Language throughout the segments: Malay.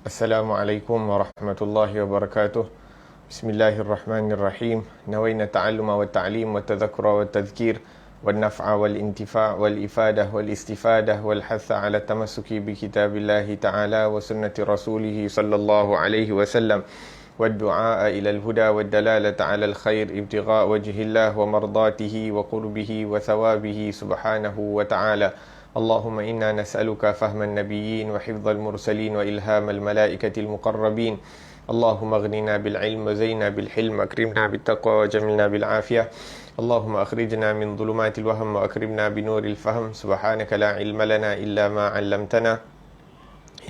Assalamualaikum warahmatullahi wabarakatuh. Bismillahirrahmanirrahim. Nawaina ta'alluma wa ta'lim wa tadhakkura wa tadhkir wa naf'a wal intifa' wal ifadah wal istifadah wal hatha ala tamassuki bi kitabillahi ta'ala wa sunnati rasulih sallallahu alaihi wasallam wa du'a ila al-huda wa dalalata ala al-khair ibtigha' wajhillah wa mardatihi wa qurbihi wa thawabihi subhanahu wa ta'ala. اللهم إنا نسألك فهم النبيين وحفظ المرسلين وإلهام الملائكة المقربين. اللهم اغننا بالعلم وزينا بالحلم أكرمنا بالتقوى وجملنا بالعافية. اللهم أخرجنا من ظلمات الوهم وأكرمنا بنور الفهم. سبحانك لا علم لنا إلا ما علمتنا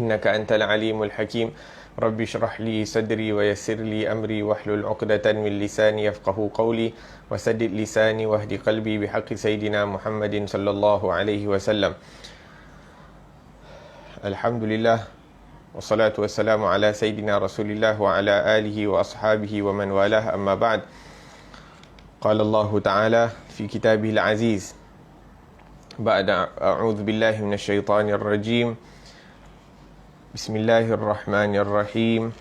إنك أنت العليم الحكيم. رب اشرح لي صدري ويسر لي أمري واحلل عقدة من لساني يفقه قولي وسدد لساني واهد قلبي بحق سيدنا محمد صلى الله عليه وسلم. الحمد لله والصلاة والسلام على سيدنا رسول الله وعلى آله وأصحابه ومن والاه، أما بعد. قال الله تعالى في كتابه العزيز بعد أعوذ بالله من الشيطان الرجيم Bismillahirrahmanirrahim.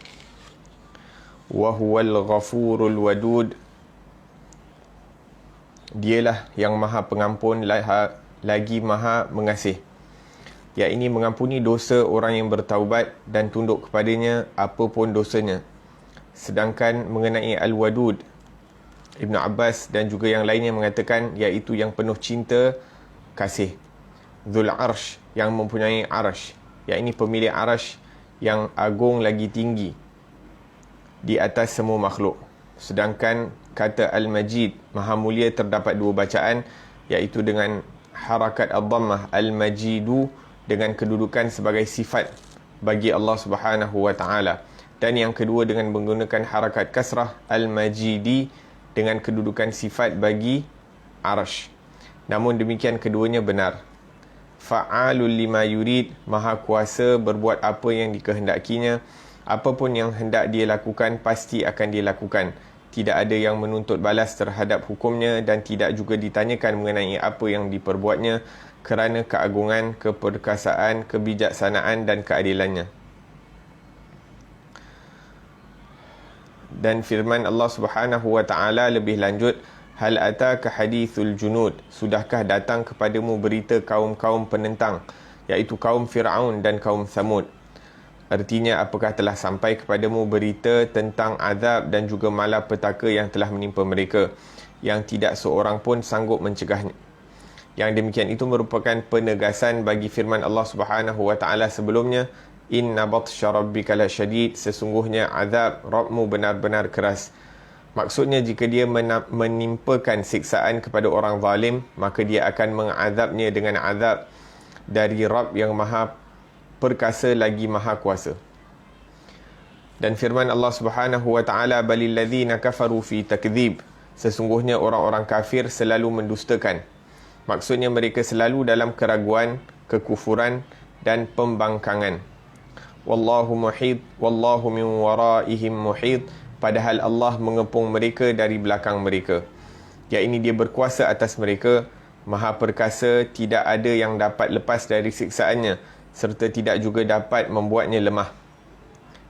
Wa huwal ghafurul wadud. Dialah yang maha pengampun lagi maha mengasih. Ya, ini mengampuni dosa orang yang bertaubat dan tunduk kepadanya apapun dosanya. Sedangkan mengenai Al-Wadud, Ibn Abbas dan juga yang lainnya mengatakan iaitu yang penuh cinta, kasih. Dzul Arsh, yang mempunyai arsh. Ya, ini pemilik arash yang agung lagi tinggi di atas semua makhluk. Sedangkan kata Al-Majid, maha mulia, terdapat dua bacaan, iaitu dengan harakat ad-dhammah Al-Majidu, dengan kedudukan sebagai sifat bagi Allah Subhanahu wa ta'ala, dan yang kedua dengan menggunakan harakat kasrah Al-Majidi, dengan kedudukan sifat bagi arash. Namun demikian keduanya benar. Fa'alul lima yurid, maha kuasa berbuat apa yang dikehendakinya. Apapun yang hendak dia lakukan, pasti akan dia lakukan. Tidak ada yang menuntut balas terhadap hukumnya, dan tidak juga ditanyakan mengenai apa yang diperbuatnya, kerana keagungan, keperkasaan, kebijaksanaan dan keadilannya. Dan firman Allah Subhanahu wa ta'ala lebih lanjut, Hal ataka hadithul junud, sudahkah datang kepadamu berita kaum-kaum penentang, iaitu kaum Fir'aun dan kaum Thamud. Artinya, apakah telah sampai kepadamu berita tentang azab dan juga malapetaka yang telah menimpa mereka, yang tidak seorang pun sanggup mencegahnya. Yang demikian itu merupakan penegasan bagi firman Allah Subhanahu wa ta'ala sebelumnya, Inna batsha rabbika lasyadid, sesungguhnya azab Rabbmu benar-benar keras. Maksudnya, jika dia menimpakan siksaan kepada orang zalim, maka dia akan mengazabnya dengan azab dari Rabb yang maha perkasa lagi maha kuasa. Dan firman Allah Subhanahu wa ta'ala, balil ladzina kafaru fi takdzib, sesungguhnya orang-orang kafir selalu mendustakan. Maksudnya mereka selalu dalam keraguan, kekufuran dan pembangkangan. Wallahu muhit, wallahu min waraihim muhit, padahal Allah mengepung mereka dari belakang mereka. Ya, ini dia berkuasa atas mereka, maha perkasa, tidak ada yang dapat lepas dari siksaannya, serta tidak juga dapat membuatnya lemah.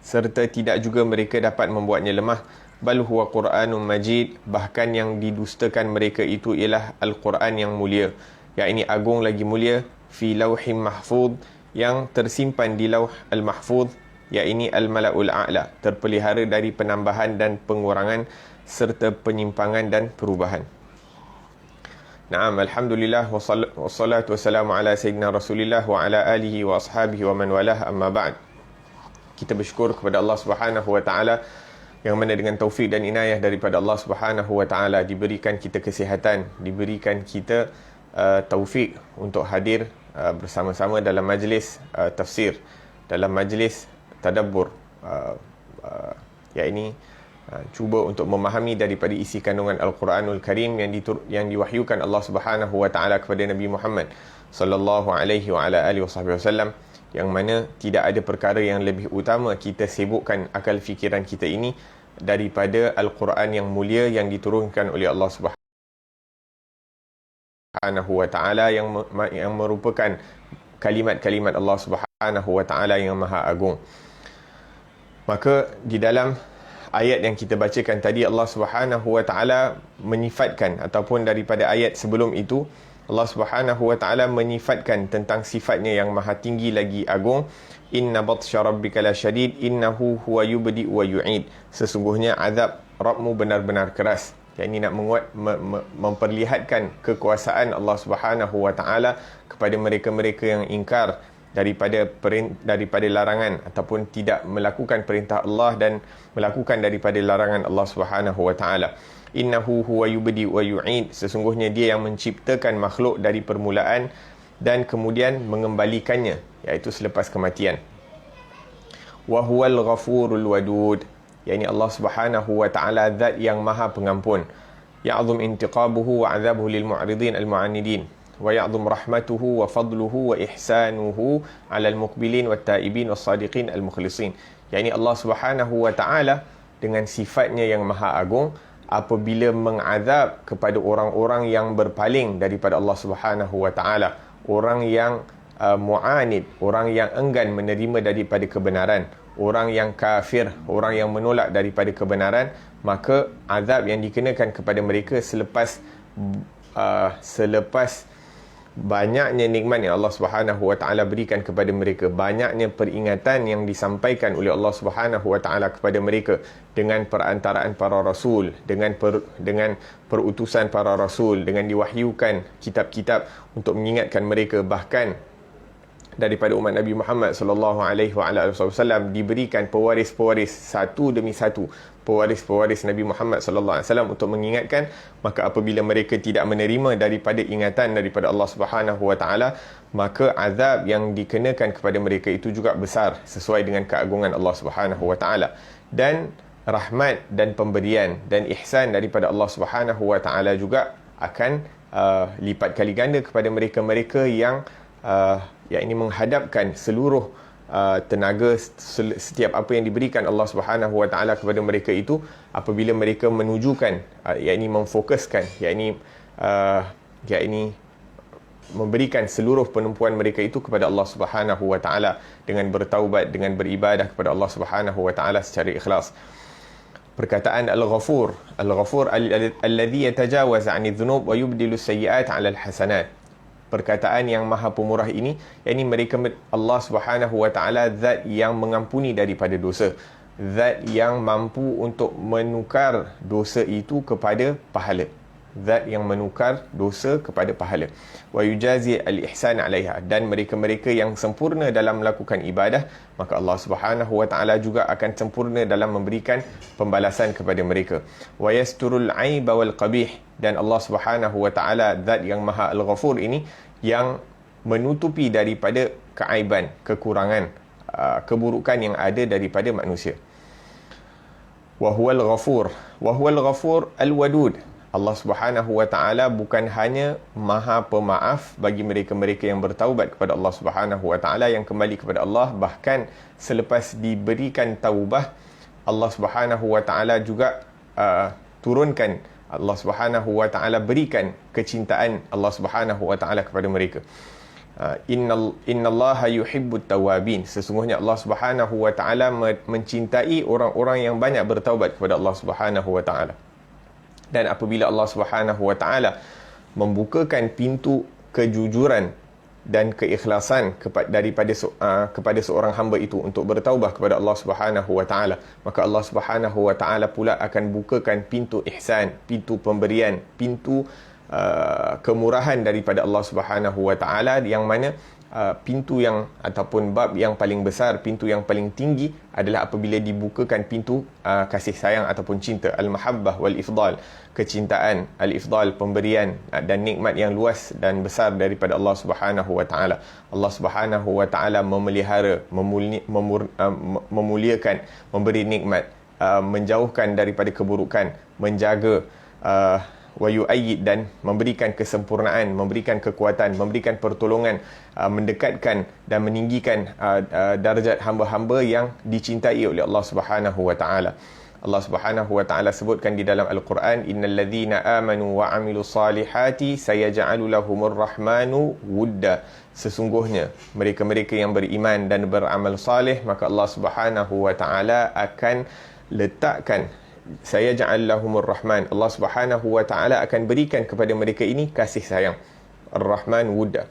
Serta tidak juga mereka dapat membuatnya lemah. Bal huwa Qur'anun Majid, bahkan yang didustakan mereka itu ialah Al-Quran yang mulia. Ya, ini agung lagi mulia, fi lauhim mahfud, yang tersimpan di lauh al-mahfud, ya, ini al-mala'ul a'la, terpelihara dari penambahan dan pengurangan serta penyimpangan dan perubahan. Naam, alhamdulillah wassalatu wassalamu ala sayyidina Rasulillah wa ala alihi wa ashabihi wa man walah, amma ba'd. Kita bersyukur kepada Allah Subhanahu wa ta'ala yang mana dengan taufik dan inayah daripada Allah Subhanahu wa ta'ala diberikan kita kesihatan, diberikan kita taufik untuk hadir bersama-sama dalam majlis tafsir, dalam majlis tadabbur, cuba untuk memahami daripada isi kandungan Al-Quranul Karim yang diwahyukan Allah Subhanahu wa ta'ala kepada Nabi Muhammad sallallahu alaihi wa ala alihi wasallam, yang mana tidak ada perkara yang lebih utama kita sibukkan akal fikiran kita ini daripada Al-Quran yang mulia yang diturunkan oleh Allah Subhanahu wa ta'ala, yang merupakan kalimat-kalimat Allah Subhanahu wa ta'ala yang maha agung. Maka di dalam ayat yang kita bacakan tadi, Allah Subhanahu wa taala menyifatkan, ataupun daripada ayat sebelum itu Allah Subhanahu wa taala menyifatkan tentang sifatnya yang maha tinggi lagi agung. Inna batsya rabbika lasyadid innahu huwa yubdi wa yu'id. Sesungguhnya azab Rabbmu benar-benar keras. Yang ini nak memperlihatkan kekuasaan Allah Subhanahu wa taala kepada mereka-mereka yang ingkar daripada larangan ataupun tidak melakukan perintah Allah dan melakukan daripada larangan Allah Subhanahu wa taala. Innahu huwa yubdi wa yu'id. Sesungguhnya dia yang menciptakan makhluk dari permulaan dan kemudian mengembalikannya, iaitu selepas kematian. Wa huwal ghafurul wadud. Yani Allah Subhanahu wa taala zat yang maha pengampun. Ya'zum intiqabuhu wa 'adzabuhu lil mu'ridin al mu'anidin. Wa ya'zum rahmatuhu wa fadluhu wa ihsanuhu 'alal muqbilin wat taibin was sadiqin al mukhlisin. Yani Allah Subhanahu wa taala dengan sifatnya yang maha agung apabila mengazab kepada orang-orang yang berpaling daripada Allah Subhanahu wa taala, orang yang mu'anid, orang yang enggan menerima daripada kebenaran, orang yang kafir, orang yang menolak daripada kebenaran, maka azab yang dikenakan kepada mereka selepas banyaknya nikmat yang Allah Subhanahu wa taala berikan kepada mereka, banyaknya peringatan yang disampaikan oleh Allah Subhanahu wa taala kepada mereka dengan perantaraan para rasul, dengan perutusan para rasul, dengan diwahyukan kitab-kitab untuk mengingatkan mereka, bahkan daripada umat Nabi Muhammad sallallahu alaihi wasallam diberikan pewaris-pewaris satu demi satu, pewaris-pewaris Nabi Muhammad sallallahu alaihi wasallam untuk mengingatkan. Maka apabila mereka tidak menerima daripada ingatan daripada Allah Subhanahu wa taala, maka azab yang dikenakan kepada mereka itu juga besar sesuai dengan keagungan Allah Subhanahu wa taala. Dan rahmat dan pemberian dan ihsan daripada Allah Subhanahu wa taala juga akan lipat kali ganda kepada mereka-mereka yang ini menghadapkan seluruh tenaga, setiap apa yang diberikan Allah Subhanahu wa taala kepada mereka itu apabila mereka menujukan, yakni memfokuskan, yakni memberikan seluruh penumpuan mereka itu kepada Allah Subhanahu wa taala dengan bertaubat, dengan beribadah kepada Allah Subhanahu wa taala secara ikhlas. Perkataan Al-Ghafur alladhi yatajawaz 'anil dhunub wa yubdilu sayyi'at 'alal hasanat. Perkataan yang maha pemurah ini, yakni mereka, Allah Subhanahu wa taala zat yang mengampuni daripada dosa, zat yang mampu untuk menukar dosa itu kepada pahala, zat yang menukar dosa kepada pahala. Wa yujazi al-ihsan 'alaiha. Dan mereka-mereka yang sempurna dalam melakukan ibadah, maka Allah Subhanahu wa taala juga akan sempurna dalam memberikan pembalasan kepada mereka. Wa yasturul 'aiba wal qabih. Dan Allah Subhanahu wa taala zat yang maha al-ghafur ini yang menutupi daripada keaiban, kekurangan, keburukan yang ada daripada manusia. Wa huwal ghafur al-wadud. Allah Subhanahu wa taala bukan hanya maha pemaaf bagi mereka-mereka yang bertaubat kepada Allah Subhanahu wa taala, yang kembali kepada Allah, bahkan selepas diberikan taubah, Allah Subhanahu wa taala juga turunkan, Allah Subhanahu wa taala berikan kecintaan Allah Subhanahu wa taala kepada mereka. Innallaha yuhibbut tawabin. Sesungguhnya Allah Subhanahu wa taala mencintai orang-orang yang banyak bertaubat kepada Allah Subhanahu wa taala. Dan apabila Allah Subhanahu wa taala membukakan pintu kejujuran dan keikhlasan kepada seorang hamba itu untuk bertaubah kepada Allah Subhanahu wa taala, maka Allah Subhanahu wa taala pula akan bukakan pintu ihsan, pintu pemberian, pintu kemurahan daripada Allah Subhanahu wa taala, yang mana pintu yang ataupun bab yang paling besar, pintu yang paling tinggi adalah apabila dibukakan pintu kasih sayang ataupun cinta, al-mahabbah wal ifdal, kecintaan, al-ifdal, pemberian dan nikmat yang luas dan besar daripada Allah Subhanahu wa taala. Allah Subhanahu wa taala memelihara, memuliakan, memberi nikmat, menjauhkan daripada keburukan, menjaga, wa yu'ayyid, dan memberikan kesempurnaan, memberikan kekuatan, memberikan pertolongan, mendekatkan dan meninggikan darjat hamba-hamba yang dicintai oleh Allah Subhanahu wa taala. Allah Subhanahu wa taala sebutkan di dalam Al-Quran, innal ladzina amanu wa amilus salihati sayaj'alu lahumur rahmanu wudda. Sesungguhnya mereka-mereka yang beriman dan beramal saleh, maka Allah Subhanahu wa taala akan letakkan, saya ja'al lahumur rahman, Allah Subhanahu wa taala akan berikan kepada mereka ini kasih sayang. Ar-Rahman wudda.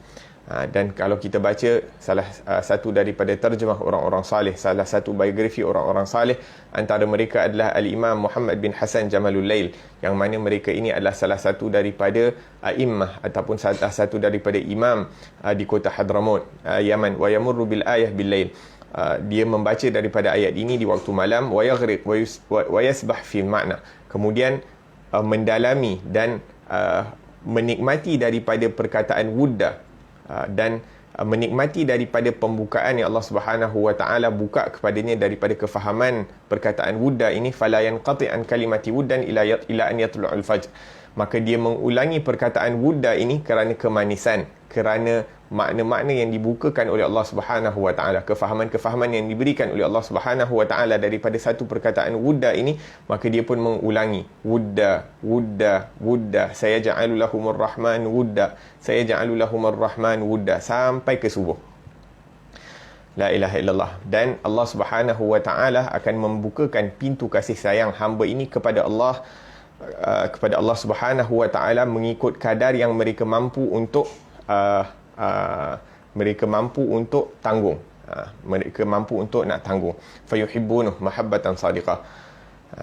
Dan kalau kita baca salah satu daripada terjemah orang-orang saleh, salah satu biografi orang-orang saleh, antara mereka adalah Al-Imam Muhammad bin Hasan Jamalul Lail, yang mana mereka ini adalah salah satu daripada a'immah ataupun salah satu daripada imam di kota Hadramaut, Yaman. Wa yamurru bil ayah bil lail. Dia membaca daripada ayat ini di waktu malam, wa yaghriq wa yasbah fi makna, kemudian mendalami dan menikmati daripada perkataan wudda, dan menikmati daripada pembukaan yang Allah Subhanahu wa taala buka kepadanya daripada kefahaman perkataan wudda ini. Fala yanqati an kalimati wuddan ila an yatla'ul fajr. Maka dia mengulangi perkataan wudda ini kerana kemanisan, kerana makna-makna yang dibukakan oleh Allah Subhanahu wa taala, kefahaman-kefahaman yang diberikan oleh Allah Subhanahu wa taala daripada satu perkataan wudda ini, maka dia pun mengulangi wudda, wudda, wudda, saya ja'alu lahumur rahman wudda, saya ja'alu lahumur rahman wudda, sampai ke subuh. La ilaha illallah. Dan Allah Subhanahu wa taala akan membukakan pintu kasih sayang hamba ini kepada Allah Subhanahu wa taala mengikut kadar yang mereka mampu untuk tanggung. Mereka mampu untuk nak tanggung. Fayuhibbunuh mahabbatan sadiqah.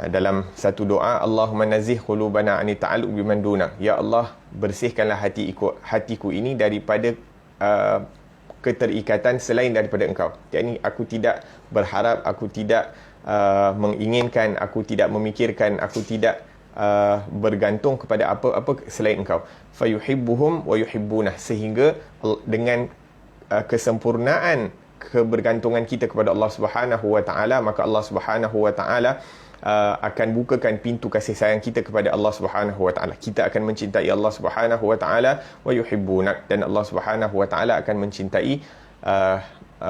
Dalam satu doa, Allahumma nazih qulubana ani ta'alluq biman dunak. Ya Allah, bersihkanlah hatiku ini daripada keterikatan selain daripada Engkau. Yakni aku tidak berharap, aku tidak menginginkan, aku tidak memikirkan, aku tidak bergantung kepada apa-apa selain Engkau. Fayuhibbuhum wa yuhibbunah, sehingga dengan kesempurnaan kebergantungan kita kepada Allah Subhanahu wa taala, maka Allah Subhanahu wa taala akan bukakan pintu kasih sayang kita kepada Allah Subhanahu wa taala. Kita akan mencintai Allah Subhanahu wa taala, wa yuhibbunak, dan Allah Subhanahu wa taala akan mencintai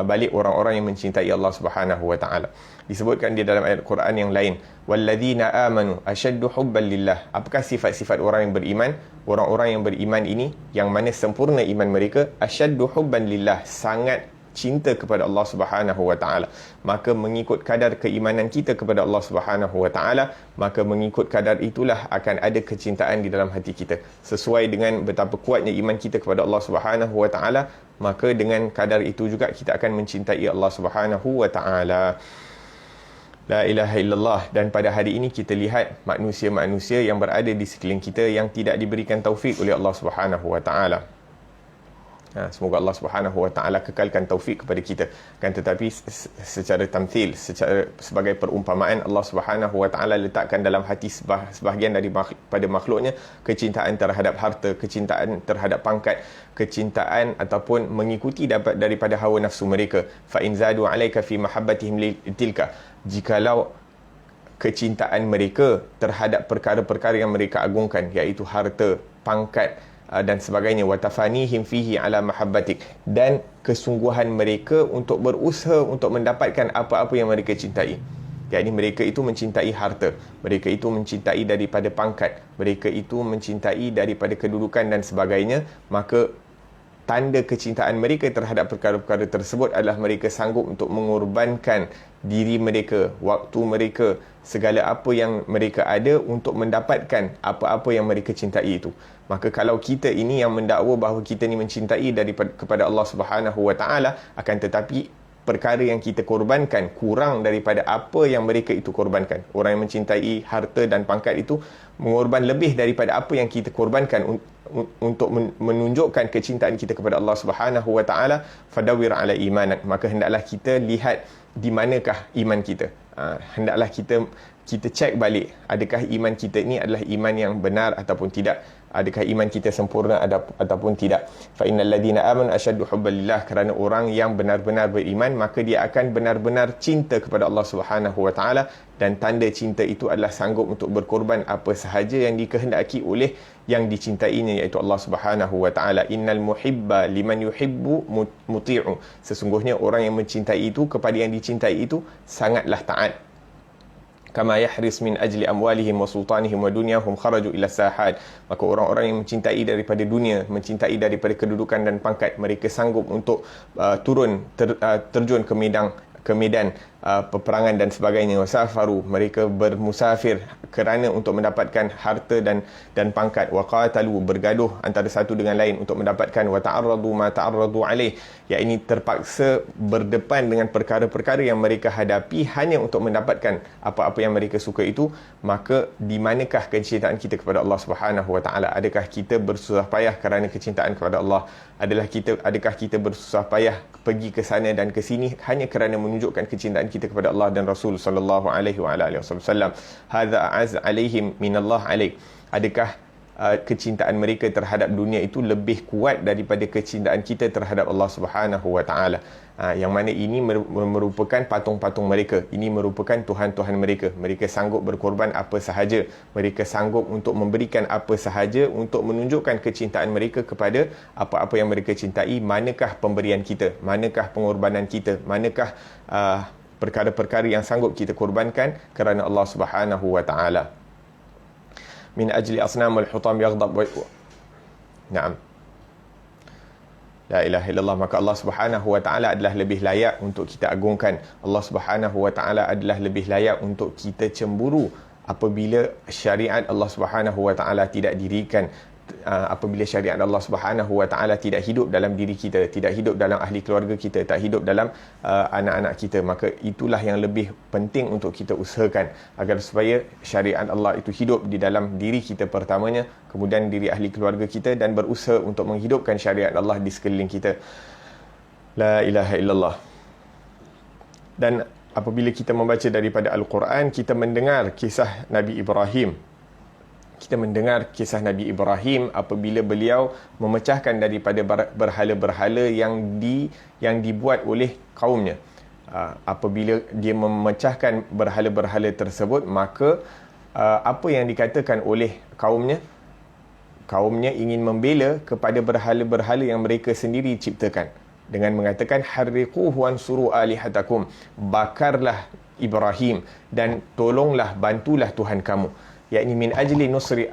balik orang-orang yang mencintai Allah Subhanahu wa taala. Disebutkan di dalam ayat Quran yang lain, walladzina amanu ashaddu hubban lillah. Apakah sifat-sifat orang yang beriman? Orang-orang yang beriman ini, yang mana sempurna iman mereka, ashaddu hubban lillah, sangat cinta kepada Allah Subhanahu wa taala. Maka mengikut kadar keimanan kita kepada Allah Subhanahu wa taala, maka mengikut kadar itulah akan ada kecintaan di dalam hati kita. Sesuai dengan betapa kuatnya iman kita kepada Allah Subhanahu wa taala, maka dengan kadar itu juga kita akan mencintai Allah Subhanahu wa taala. La ilaha illallah. Dan pada hari ini kita lihat manusia-manusia yang berada di sekeliling kita yang tidak diberikan taufik oleh Allah Subhanahu wa taala. Semoga Allah Subhanahu wa taala kekalkan taufik kepada kita. Kan tetapi secara tamthil, sebagai perumpamaan, Allah Subhanahu wa taala letakkan dalam hati sebahagian daripada makhluknya kecintaan terhadap harta, kecintaan terhadap pangkat, kecintaan ataupun mengikuti daripada hawa nafsu mereka. Fa in zadu alayka fi mahabbatihim tilka. Jikalau kecintaan mereka terhadap perkara-perkara yang mereka agungkan, iaitu harta, pangkat dan sebagainya, watafanihim fihi ala mahabbatik, dan kesungguhan mereka untuk berusaha untuk mendapatkan apa-apa yang mereka cintai. Jadi mereka itu mencintai harta, mereka itu mencintai daripada pangkat, mereka itu mencintai daripada kedudukan dan sebagainya, maka tanda kecintaan mereka terhadap perkara-perkara tersebut adalah mereka sanggup untuk mengorbankan diri mereka, waktu mereka, segala apa yang mereka ada untuk mendapatkan apa-apa yang mereka cintai itu. Maka kalau kita ini yang mendakwa bahawa kita ni mencintai kepada Allah Subhanahu wa taala, akan tetapi perkara yang kita korbankan kurang daripada apa yang mereka itu korbankan. Orang yang mencintai harta dan pangkat itu mengorban lebih daripada apa yang kita korbankan untuk menunjukkan kecintaan kita kepada Allah Subhanahu wa taala. Fadawir ala imanak, maka hendaklah kita lihat di manakah iman kita. Hendaklah kita cek balik, adakah iman kita ini adalah iman yang benar ataupun tidak, adakah iman kita sempurna ataupun tidak. Fa innal ladina amanu ashaddu hubban lillah, kerana orang yang benar-benar beriman, maka dia akan benar-benar cinta kepada Allah Subhanahu wa taala, dan tanda cinta itu adalah sanggup untuk berkorban apa sahaja yang dikehendaki oleh yang dicintainya, iaitu Allah Subhanahu wa taala. Innal muhibba liman yuhibbu muti'u, sesungguhnya orang yang mencintai itu kepada yang dicintai itu sangatlah taat. kama yahris min ajli amwalihim wa sultanihim wa dunyahum kharaju ila sahat. Maka orang-orang yang mencintai daripada dunia, mencintai daripada kedudukan dan pangkat, mereka sanggup untuk terjun ke medan peperangan dan sebagainya. Wasafaru, mereka bermusafir kerana untuk mendapatkan harta dan pangkat. Waqatalu, bergaduh antara satu dengan lain untuk mendapatkan. Wa ta'arradu ma ta'arradu alaih, iaitu terpaksa berdepan dengan perkara-perkara yang mereka hadapi hanya untuk mendapatkan apa-apa yang mereka suka itu. Maka di manakah kecintaan kita kepada Allah Subhanahu wa taala? Adakah kita bersusah payah kerana kecintaan kepada Allah? Adakah kita bersusah payah pergi ke sana dan ke sini hanya kerana menunjukkan kecintaan kita kepada Allah dan Rasul sallallahu alaihi wasallam? Hadza a'az alaihim minallah alaik. Adakah kecintaan mereka terhadap dunia itu lebih kuat daripada kecintaan kita terhadap Allah Subhanahu wa taala? Yang mana ini merupakan patung-patung mereka, ini merupakan tuhan-tuhan mereka. Mereka sanggup berkorban apa sahaja, mereka sanggup untuk memberikan apa sahaja untuk menunjukkan kecintaan mereka kepada apa-apa yang mereka cintai. Manakah pemberian kita, manakah pengorbanan kita, manakah perkara-perkara yang sanggup kita korbankan kerana Allah Subhanahu wa taala? Min ajli asnam wal hutam yaghdab. Naam. La ilaha illallah. Maka Allah Subhanahu wa taala adalah lebih layak untuk kita agungkan. Allah Subhanahu wa taala adalah lebih layak untuk kita cemburu apabila syariat Allah Subhanahu wa taala tidak dirikan. Apabila syariat Allah Subhanahu wa taala tidak hidup dalam diri kita, tidak hidup dalam ahli keluarga kita, tak hidup dalam anak-anak kita, maka itulah yang lebih penting untuk kita usahakan agar supaya syariat Allah itu hidup di dalam diri kita pertamanya, kemudian diri ahli keluarga kita, dan berusaha untuk menghidupkan syariat Allah di sekeliling kita. La ilaha illallah. Dan apabila kita membaca daripada Al-Quran, kita mendengar kisah Nabi Ibrahim. Kita mendengar kisah Nabi Ibrahim apabila beliau memecahkan daripada berhala-berhala yang dibuat oleh kaumnya. Apabila dia memecahkan berhala-berhala tersebut, maka apa yang dikatakan oleh kaumnya ingin membela kepada berhala-berhala yang mereka sendiri ciptakan dengan mengatakan harriquhu wansuru alihatakum, bakarlah Ibrahim dan tolonglah, bantulah Tuhan kamu. Yakni min ajli nusri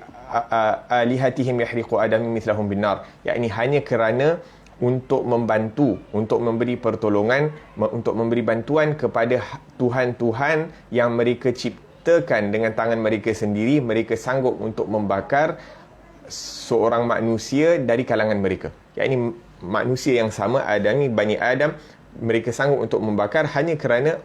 alihatihim yahriqu adam mithlahum binnar, yakni hanya kerana untuk membantu, untuk memberi pertolongan, untuk memberi bantuan kepada tuhan-tuhan yang mereka ciptakan dengan tangan mereka sendiri. Mereka sanggup untuk membakar seorang manusia dari kalangan mereka, yakni manusia yang sama, Bani Adam, mereka sanggup untuk membakar hanya kerana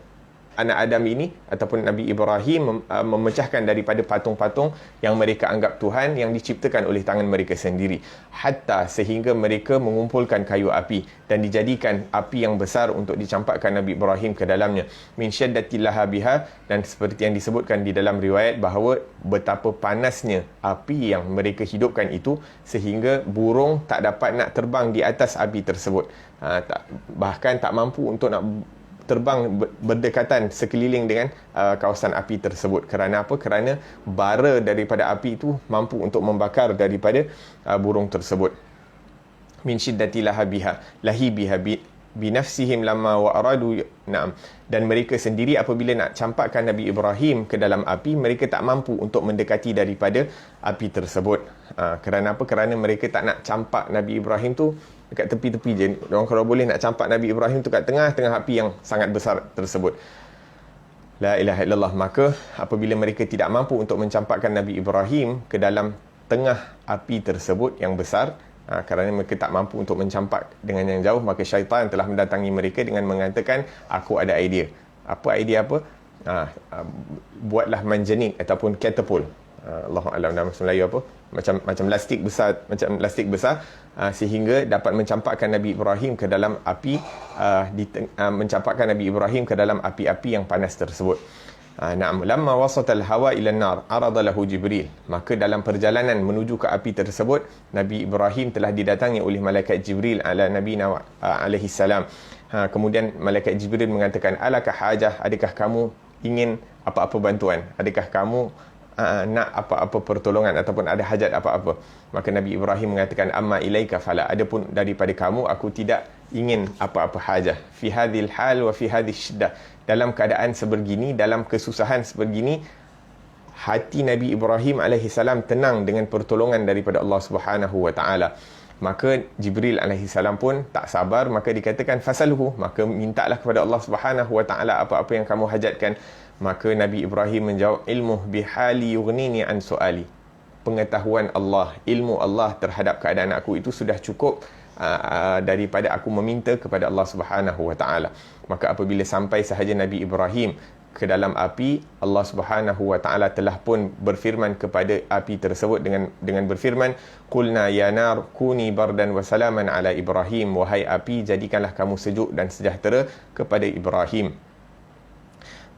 anak Adam ini ataupun Nabi Ibrahim memecahkan daripada patung-patung yang mereka anggap Tuhan, yang diciptakan oleh tangan mereka sendiri, hatta sehingga mereka mengumpulkan kayu api dan dijadikan api yang besar untuk dicampakkan Nabi Ibrahim ke dalamnya. Min syaddatil lahabiha, dan seperti yang disebutkan di dalam riwayat bahawa betapa panasnya api yang mereka hidupkan itu sehingga burung tak dapat nak terbang di atas api tersebut, bahkan tak mampu untuk nak terbang berdekatan sekeliling dengan kawasan api tersebut. Kerana apa? Kerana bara daripada api itu mampu untuk membakar daripada burung tersebut. Min syiddati lahibiha binafsihim lamma wa aradu. Naam. Dan mereka sendiri apabila nak campakkan Nabi Ibrahim ke dalam api, mereka tak mampu untuk mendekati daripada api tersebut. Kerana apa? Kerana mereka tak nak campak Nabi Ibrahim tu dekat tepi-tepi je. Orang kalau boleh nak campak Nabi Ibrahim tu kat tengah-tengah api yang sangat besar tersebut. La ilaha illallah. Maka apabila mereka tidak mampu untuk mencampakkan Nabi Ibrahim ke dalam tengah api tersebut yang besar, kerana mereka tak mampu untuk mencampak dengan yang jauh, maka syaitan telah mendatangi mereka dengan mengatakan, aku ada idea. Apa idea apa? Buatlah manjanik ataupun catapult. Allahu a'lam dalam bahasa Melayu apa? Macam lastik besar, sehingga dapat mencampakkan Nabi Ibrahim ke dalam api, mencampakkan Nabi Ibrahim ke dalam api-api yang panas tersebut. Na'am, lamma wasatal hawa ila an-nar arada lahu Jibril. Maka dalam perjalanan menuju ke api tersebut, Nabi Ibrahim telah didatangi oleh malaikat Jibril ala nabiyina alaihi salam. Kemudian malaikat Jibril mengatakan, alaka hajah, adakah kamu ingin apa-apa bantuan? Adakah kamu nak apa-apa pertolongan ataupun ada hajat apa-apa. Maka Nabi Ibrahim mengatakan, amma ilaika fala, adapun daripada kamu aku tidak ingin apa-apa hajah. Fi hadhil hal wa fi hadhish shiddah, dalam keadaan sebegini, dalam kesusahan sebegini, hati Nabi Ibrahim AS tenang dengan pertolongan daripada Allah Subhanahu wa taala. Maka Jibril AS pun tak sabar, maka dikatakan fasalhu, maka mintalah kepada Allah Subhanahu wa taala apa-apa yang kamu hajatkan. Maka Nabi Ibrahim menjawab, ilmu bihali yughnini an suali, pengetahuan Allah, ilmu Allah terhadap keadaan aku itu sudah cukup daripada aku meminta kepada Allah Subhanahu wa taala. Maka apabila sampai sahaja Nabi Ibrahim ke dalam api, Allah Subhanahu wa taala telah pun berfirman kepada api tersebut dengan berfirman, qulna ya nar kuni bardan wa salaman ala Ibrahim, wahai api jadikanlah kamu sejuk dan sejahtera kepada Ibrahim.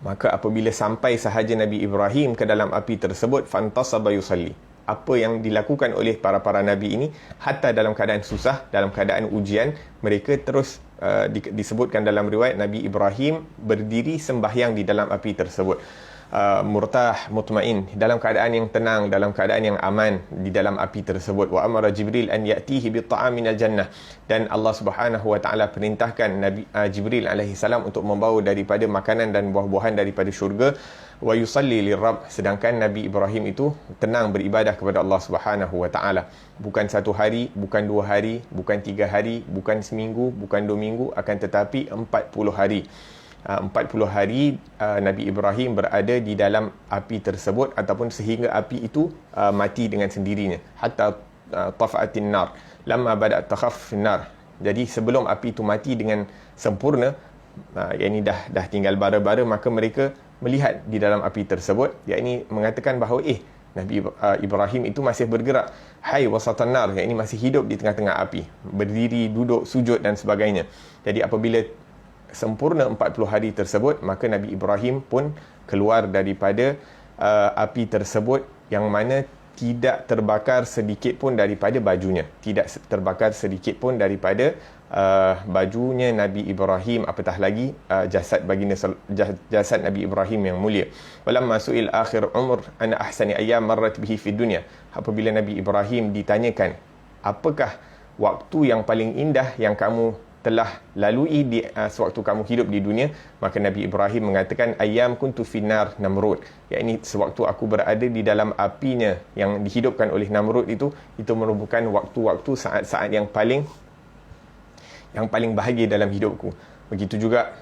Maka apabila sampai sahaja Nabi Ibrahim ke dalam api tersebut, fantasaba yusalli, apa yang dilakukan oleh para nabi ini, hatta dalam keadaan susah, dalam keadaan ujian, mereka terus disebutkan dalam riwayat Nabi Ibrahim berdiri sembahyang di dalam api tersebut. Murtah, mutmain, dalam keadaan yang tenang, dalam keadaan yang aman di dalam api tersebut. Wa amara Jibril an ya'tihi bi ta'am minal jannah, dan Allah Subhanahu wa taala perintahkan Nabi Jibril alaihi salam untuk membawa daripada makanan dan buah-buahan daripada syurga. Wa yusalli lirabb, sedangkan Nabi Ibrahim itu tenang beribadah kepada Allah Subhanahu wa taala. Bukan 1 hari, bukan 2 hari, bukan 3 hari, bukan seminggu, bukan 2 minggu, akan tetapi 40 hari. 40 hari Nabi Ibrahim berada di dalam api tersebut, ataupun sehingga api itu mati dengan sendirinya. Hatta tafa'atin nar lamma bada'at takhaf nar, jadi sebelum api itu mati dengan sempurna, yakni dah tinggal bara-bara, maka mereka melihat di dalam api tersebut, yakni mengatakan bahawa Nabi Ibrahim itu masih bergerak, hai wasatan nar, yakni masih hidup di tengah-tengah api, berdiri, duduk, sujud dan sebagainya. Jadi apabila sempurna 40 hari tersebut, maka Nabi Ibrahim pun keluar daripada api tersebut, yang mana tidak terbakar sedikit pun daripada bajunya, tidak terbakar sedikit pun daripada bajunya Nabi Ibrahim, apatah lagi jasad Nabi Ibrahim yang mulia. Walamma su'il akhir umur ana ahsani ayyam marrat bihi fid dunya, apabila Nabi Ibrahim ditanyakan apakah waktu yang paling indah yang kamu telah lalui di sewaktu kamu hidup di dunia, maka Nabi Ibrahim mengatakan ayyam kuntu finnar Namrud, yakni sewaktu aku berada di dalam apinya yang dihidupkan oleh Namrud itu merupakan waktu-waktu saat-saat yang paling bahagia dalam hidupku. Begitu juga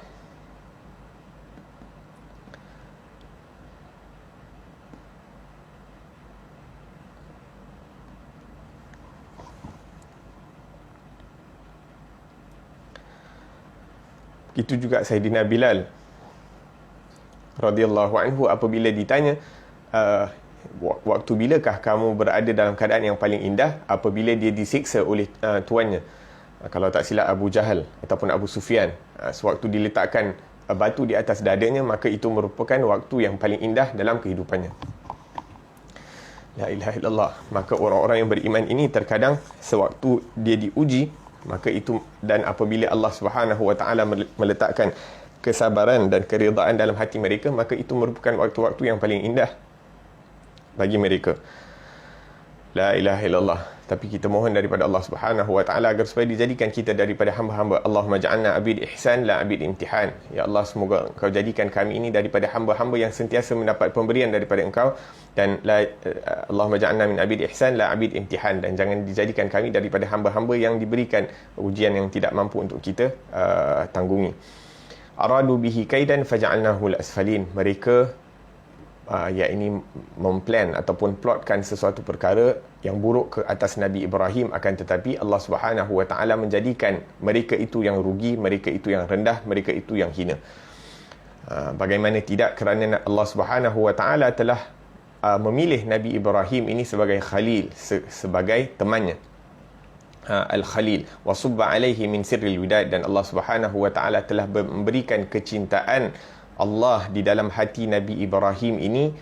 Sayyidina Bilal radhiyallahu anhu, apabila ditanya waktu bilakah kamu berada dalam keadaan yang paling indah, apabila dia disiksa oleh tuannya, kalau tak silap Abu Jahal ataupun Abu Sufyan, sewaktu diletakkan batu di atas dadanya, maka itu merupakan waktu yang paling indah dalam kehidupannya. La ilaha illallah. Maka orang-orang yang beriman ini terkadang sewaktu dia diuji, maka itu, dan apabila Allah Subhanahu wa taala meletakkan kesabaran dan keridaan dalam hati mereka, maka itu merupakan waktu-waktu yang paling indah bagi mereka. La ilaha illallah. Tapi kita mohon daripada Allah Subhanahu wa taala agar supaya dijadikan kita daripada hamba-hamba. Allahumma ja'alna abid ihsan la abid imtihan. Ya Allah, semoga Engkau jadikan kami ini daripada hamba-hamba yang sentiasa mendapat pemberian daripada Engkau, dan Allahumma ja'alna min abid ihsan la abid imtihan, dan jangan dijadikan kami daripada hamba-hamba yang diberikan ujian yang tidak mampu untuk kita tanggungi. Aradu bihi kaidan faja'alnahu al-asfalin. Mereka yakni memplan ataupun plotkan sesuatu perkara yang buruk ke atas Nabi Ibrahim, akan tetapi Allah Subhanahu wa taala menjadikan mereka itu yang rugi, mereka itu yang rendah, mereka itu yang hina. Bagaimana tidak, kerana Allah Subhanahu wa taala telah memilih Nabi Ibrahim ini sebagai khalil, sebagai temannya, al-khalil, wa subba alaihi min sirril widad, dan Allah Subhanahu wa taala telah memberikan kecintaan Allah di dalam hati Nabi Ibrahim ini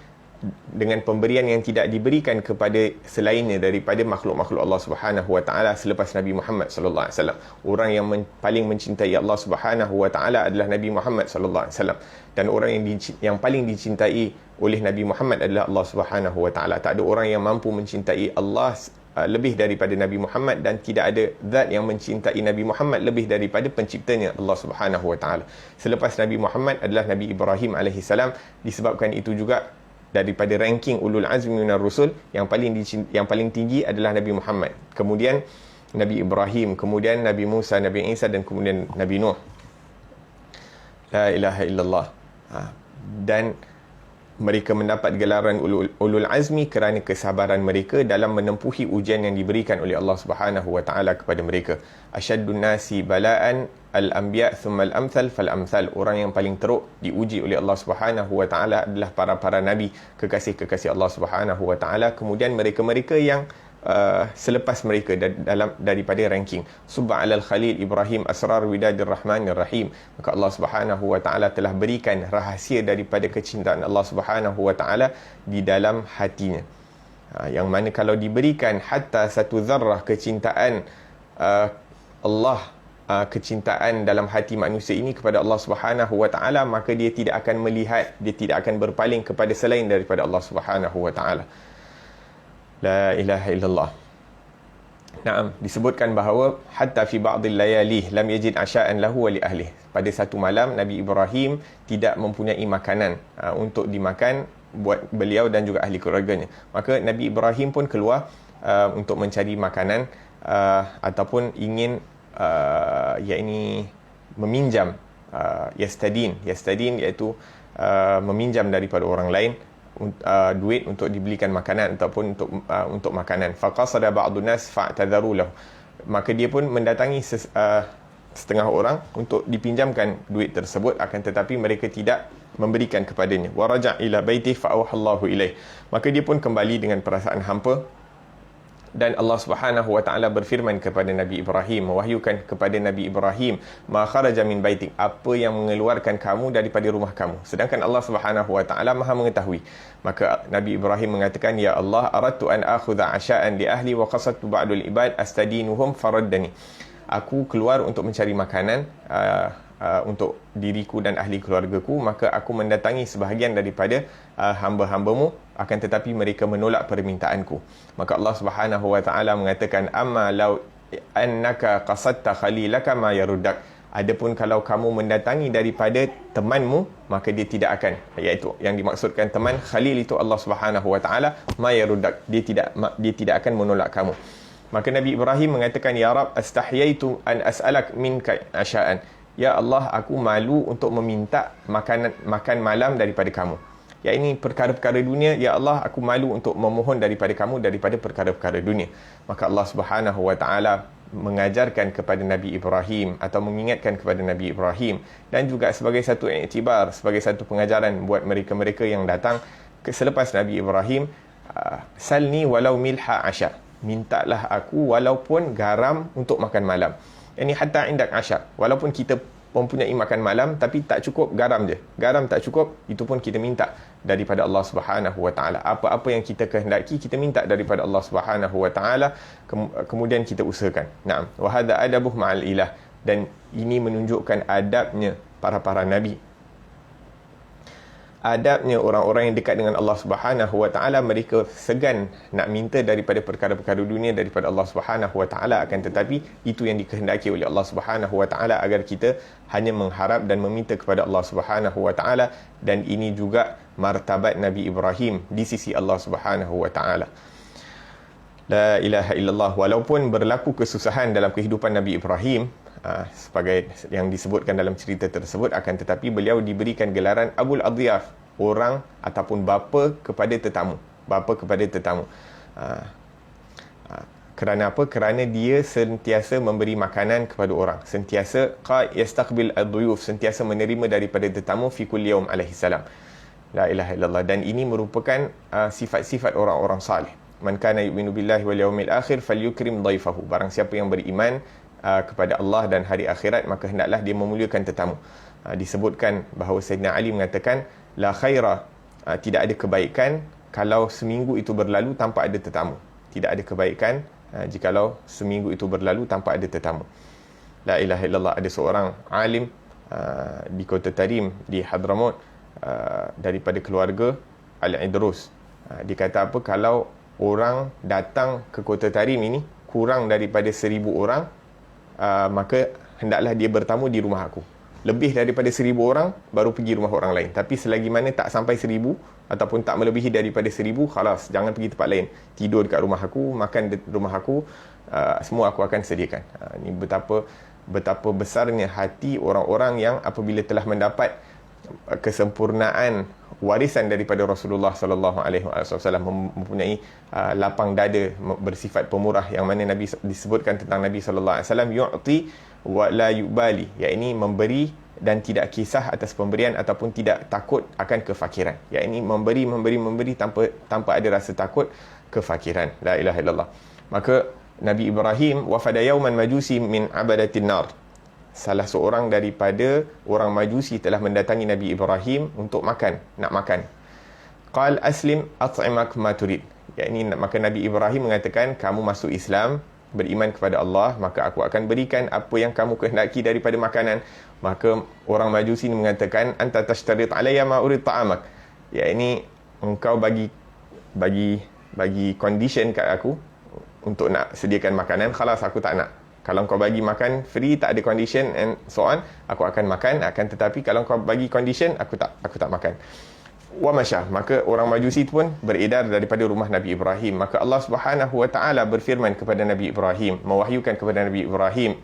dengan pemberian yang tidak diberikan kepada selainnya daripada makhluk-makhluk Allah Subhanahu wa taala selepas Nabi Muhammad sallallahu alaihi wasallam. Orang yang paling mencintai Allah Subhanahu wa taala adalah Nabi Muhammad sallallahu alaihi wasallam, dan orang yang paling dicintai oleh Nabi Muhammad adalah Allah Subhanahu wa taala. Tak ada orang yang mampu mencintai Allah lebih daripada Nabi Muhammad, dan tidak ada zat yang mencintai Nabi Muhammad lebih daripada penciptanya Allah Subhanahu wa taala. Selepas Nabi Muhammad adalah Nabi Ibrahim alaihi salam. Disebabkan itu juga daripada ranking ulul azmi minar rusul, yang paling tinggi adalah Nabi Muhammad, kemudian Nabi Ibrahim, kemudian Nabi Musa, Nabi Isa, dan kemudian Nabi Nuh. La ilaha illallah. Dan mereka mendapat gelaran ulul azmi kerana kesabaran mereka dalam menempuhi ujian yang diberikan oleh Allah Subhanahu wa taala kepada mereka. Asyaddun nasi bala'an al-anbiya thumma al-amthal fal-amthal. Orang yang paling teruk diuji oleh Allah Subhanahu wa taala adalah para nabi, kekasih-kekasih Allah Subhanahu wa taala, kemudian mereka-mereka yang selepas mereka daripada ranking. Subba alal khalil Ibrahim asrar widadir rahmanir rahim. Maka Allah Subhanahu wa taala telah berikan rahasia daripada kecintaan Allah Subhanahu wa taala di dalam hatinya, yang mana kalau diberikan hatta satu zarrah kecintaan Allah, kecintaan dalam hati manusia ini kepada Allah Subhanahu wa taala, maka dia tidak akan melihat, dia tidak akan berpaling kepada selain daripada Allah Subhanahu wa taala. La ilaha illallah. Naam, disebutkan bahawa hatta fi ba'dil layali lam yajid asya'an lahu wa li ahlihi. Pada satu malam Nabi Ibrahim tidak mempunyai makanan untuk dimakan buat beliau dan juga ahli keluarganya. Maka Nabi Ibrahim pun keluar untuk mencari makanan ataupun ingin yakni meminjam yastadin iaitu meminjam daripada orang lain duit untuk dibelikan makanan ataupun untuk makanan. Faqasada ba'dun nas fa'tadharu lahu. Maka dia pun mendatangi setengah orang untuk dipinjamkan duit tersebut, akan tetapi mereka tidak memberikan kepadanya. Wa raja' ila baiti fa'awhallahu ilaih. Maka dia pun kembali dengan perasaan hampa, dan Allah Subhanahu wa taala berfirman kepada Nabi Ibrahim, mewahyukan kepada Nabi Ibrahim, ma kharaja min baitik, apa yang mengeluarkan kamu daripada rumah kamu, sedangkan Allah Subhanahu wa taala Maha mengetahui. Maka Nabi Ibrahim mengatakan, ya Allah, aradtu an akhudha asya'an li ahli wa qasadtu ba'dul ibad astadinuhum faraddani. Aku keluar untuk mencari makanan untuk diriku dan ahli keluargaku, maka aku mendatangi sebahagian daripada hamba-hambamu, akan tetapi mereka menolak permintaanku. Maka Allah Subhanahu wa taala mengatakan, amma law annaka qasadta khalilaka ma yaruddak. Adapun kalau kamu mendatangi daripada temanmu, maka dia tidak akan, iaitu yang dimaksudkan teman khalil itu Allah Subhanahu wa taala, ma yaruddak, dia tidak akan menolak kamu. Maka Nabi Ibrahim mengatakan, ya Rab, astahyaitu an as'alak minka asya'an. Ya Allah, aku malu untuk meminta makan malam daripada kamu. Ya, ini perkara-perkara dunia. Ya Allah, aku malu untuk memohon daripada kamu daripada perkara-perkara dunia. Maka Allah Subhanahu wa taala mengajarkan kepada Nabi Ibrahim atau mengingatkan kepada Nabi Ibrahim, dan juga sebagai satu iktibar, sebagai satu pengajaran buat mereka-mereka yang datang selepas Nabi Ibrahim, salni walau milha asya. Mintalah aku walaupun garam untuk makan malam. Ini hatta indak asya. Walaupun kita mempunyai makan malam tapi tak cukup garam je. Garam tak cukup, itu pun kita minta daripada Allah Subhanahu wa taala. Apa-apa yang kita kehendaki, kita minta daripada Allah Subhanahu wa taala, kemudian kita usahakan. Naam, wa hadza adabuh ma'al ilah. Dan ini menunjukkan adabnya para nabi. Adabnya orang-orang yang dekat dengan Allah Subhanahu wa taala, mereka segan nak minta daripada perkara-perkara dunia daripada Allah Subhanahu wa taala, akan tetapi itu yang dikehendaki oleh Allah Subhanahu wa taala, agar kita hanya mengharap dan meminta kepada Allah Subhanahu wa taala. Dan ini juga martabat Nabi Ibrahim di sisi Allah Subhanahu wa taala. La ilaha illallah. Walaupun berlaku kesusahan dalam kehidupan Nabi Ibrahim, sebagai yang disebutkan dalam cerita tersebut, akan tetapi beliau diberikan gelaran Abul Adhiyaf, orang ataupun bapa kepada tetamu. Kerana apa? Kerana dia sentiasa memberi makanan kepada orang, sentiasa yastaqbil ad-duyuf, sentiasa menerima daripada tetamu fi kulli yaum alaihi salam. La ilaha illallah. Dan ini merupakan sifat-sifat orang-orang salih. Man kana yu'minu billahi wal yawmil akhir falyukrim dhaifahu. Barang siapa yang beriman kepada Allah dan hari akhirat, maka hendaklah dia memuliakan tetamu. Disebutkan bahawa Sayyidina Ali mengatakan, la khaira, tidak ada kebaikan kalau seminggu itu berlalu tanpa ada tetamu. Tidak ada kebaikan jikalau seminggu itu berlalu tanpa ada tetamu. La ilaha illallah. Ada seorang alim di kota Tarim di Hadramaut, daripada keluarga Al-Idrus. Dia kata apa, kalau orang datang ke kota Tarim ini kurang daripada 1,000 orang, maka hendaklah dia bertamu di rumah aku. Lebih daripada 1,000 orang baru pergi rumah orang lain. Tapi selagi mana tak sampai 1,000 ataupun tak melebihi daripada 1,000, khalas, jangan pergi tempat lain. Tidur dekat rumah aku, makan di rumah aku, semua aku akan sediakan. Ini betapa besarnya hati orang-orang yang apabila telah mendapat kesempurnaan warisan daripada Rasulullah sallallahu alaihi wasallam, mempunyai lapang dada, bersifat pemurah, yang mana Nabi disebutkan tentang Nabi sallallahu alaihi wasallam, yu'ti wa la yubali, yakni memberi dan tidak kisah atas pemberian ataupun tidak takut akan kefakiran. Yakni memberi tanpa ada rasa takut kefakiran. La ilaha illallah. Maka Nabi Ibrahim wafada yauman majusi min abadatin nar. Salah seorang daripada orang Majusi telah mendatangi Nabi Ibrahim untuk nak makan. Qal aslim at'imak ma turid. Yakni maka Nabi Ibrahim mengatakan, kamu masuk Islam, beriman kepada Allah, maka aku akan berikan apa yang kamu kehendaki daripada makanan. Maka orang Majusi ini mengatakan, anta tashtarit alayya ma urid ta'amak. Yakni engkau bagi condition kat aku untuk nak sediakan makanan, khalas aku tak nak. Kalau kau bagi makan free, tak ada condition and so on, aku akan makan. Tetapi kalau kau bagi condition, aku tak makan. Wa masyah. Maka orang Majusi itu pun beredar daripada rumah Nabi Ibrahim. Maka Allah Subhanahu wa taala berfirman kepada Nabi Ibrahim, mewahyukan kepada Nabi Ibrahim,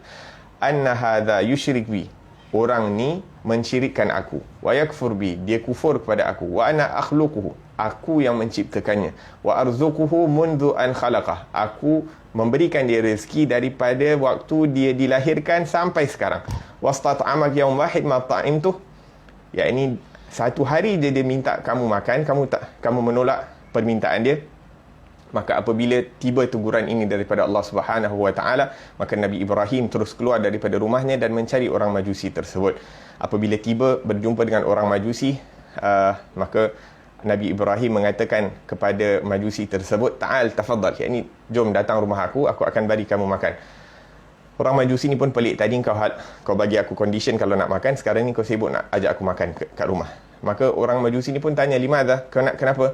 anna hadza yusyrik bi. Orang ni mensyirikkan aku. Wa yakfur bi, dia kufur kepada aku. Wa ana akhluquhu, aku yang menciptakannya. Wa arzuquhu mundu an khalaqah, aku memberikan dia rezeki daripada waktu dia dilahirkan sampai sekarang. Wastat'amak yaum wahid ma ta'imtuh, yakni satu hari dia minta kamu makan, kamu menolak permintaan dia. Maka apabila tiba teguran ini daripada Allah Subhanahu wa taala, maka Nabi Ibrahim terus keluar daripada rumahnya dan mencari orang Majusi tersebut. Apabila tiba berjumpa dengan orang Majusi, maka Nabi Ibrahim mengatakan kepada Majusi tersebut, ta'al tafaddal, yakni jom datang rumah aku akan bagi kamu makan. Orang Majusi ni pun pelik, tadi kau bagi aku condition kalau nak makan, sekarang ni kau sibuk nak ajak aku makan kat rumah. Maka orang Majusi ni pun tanya, limadha, kenapa?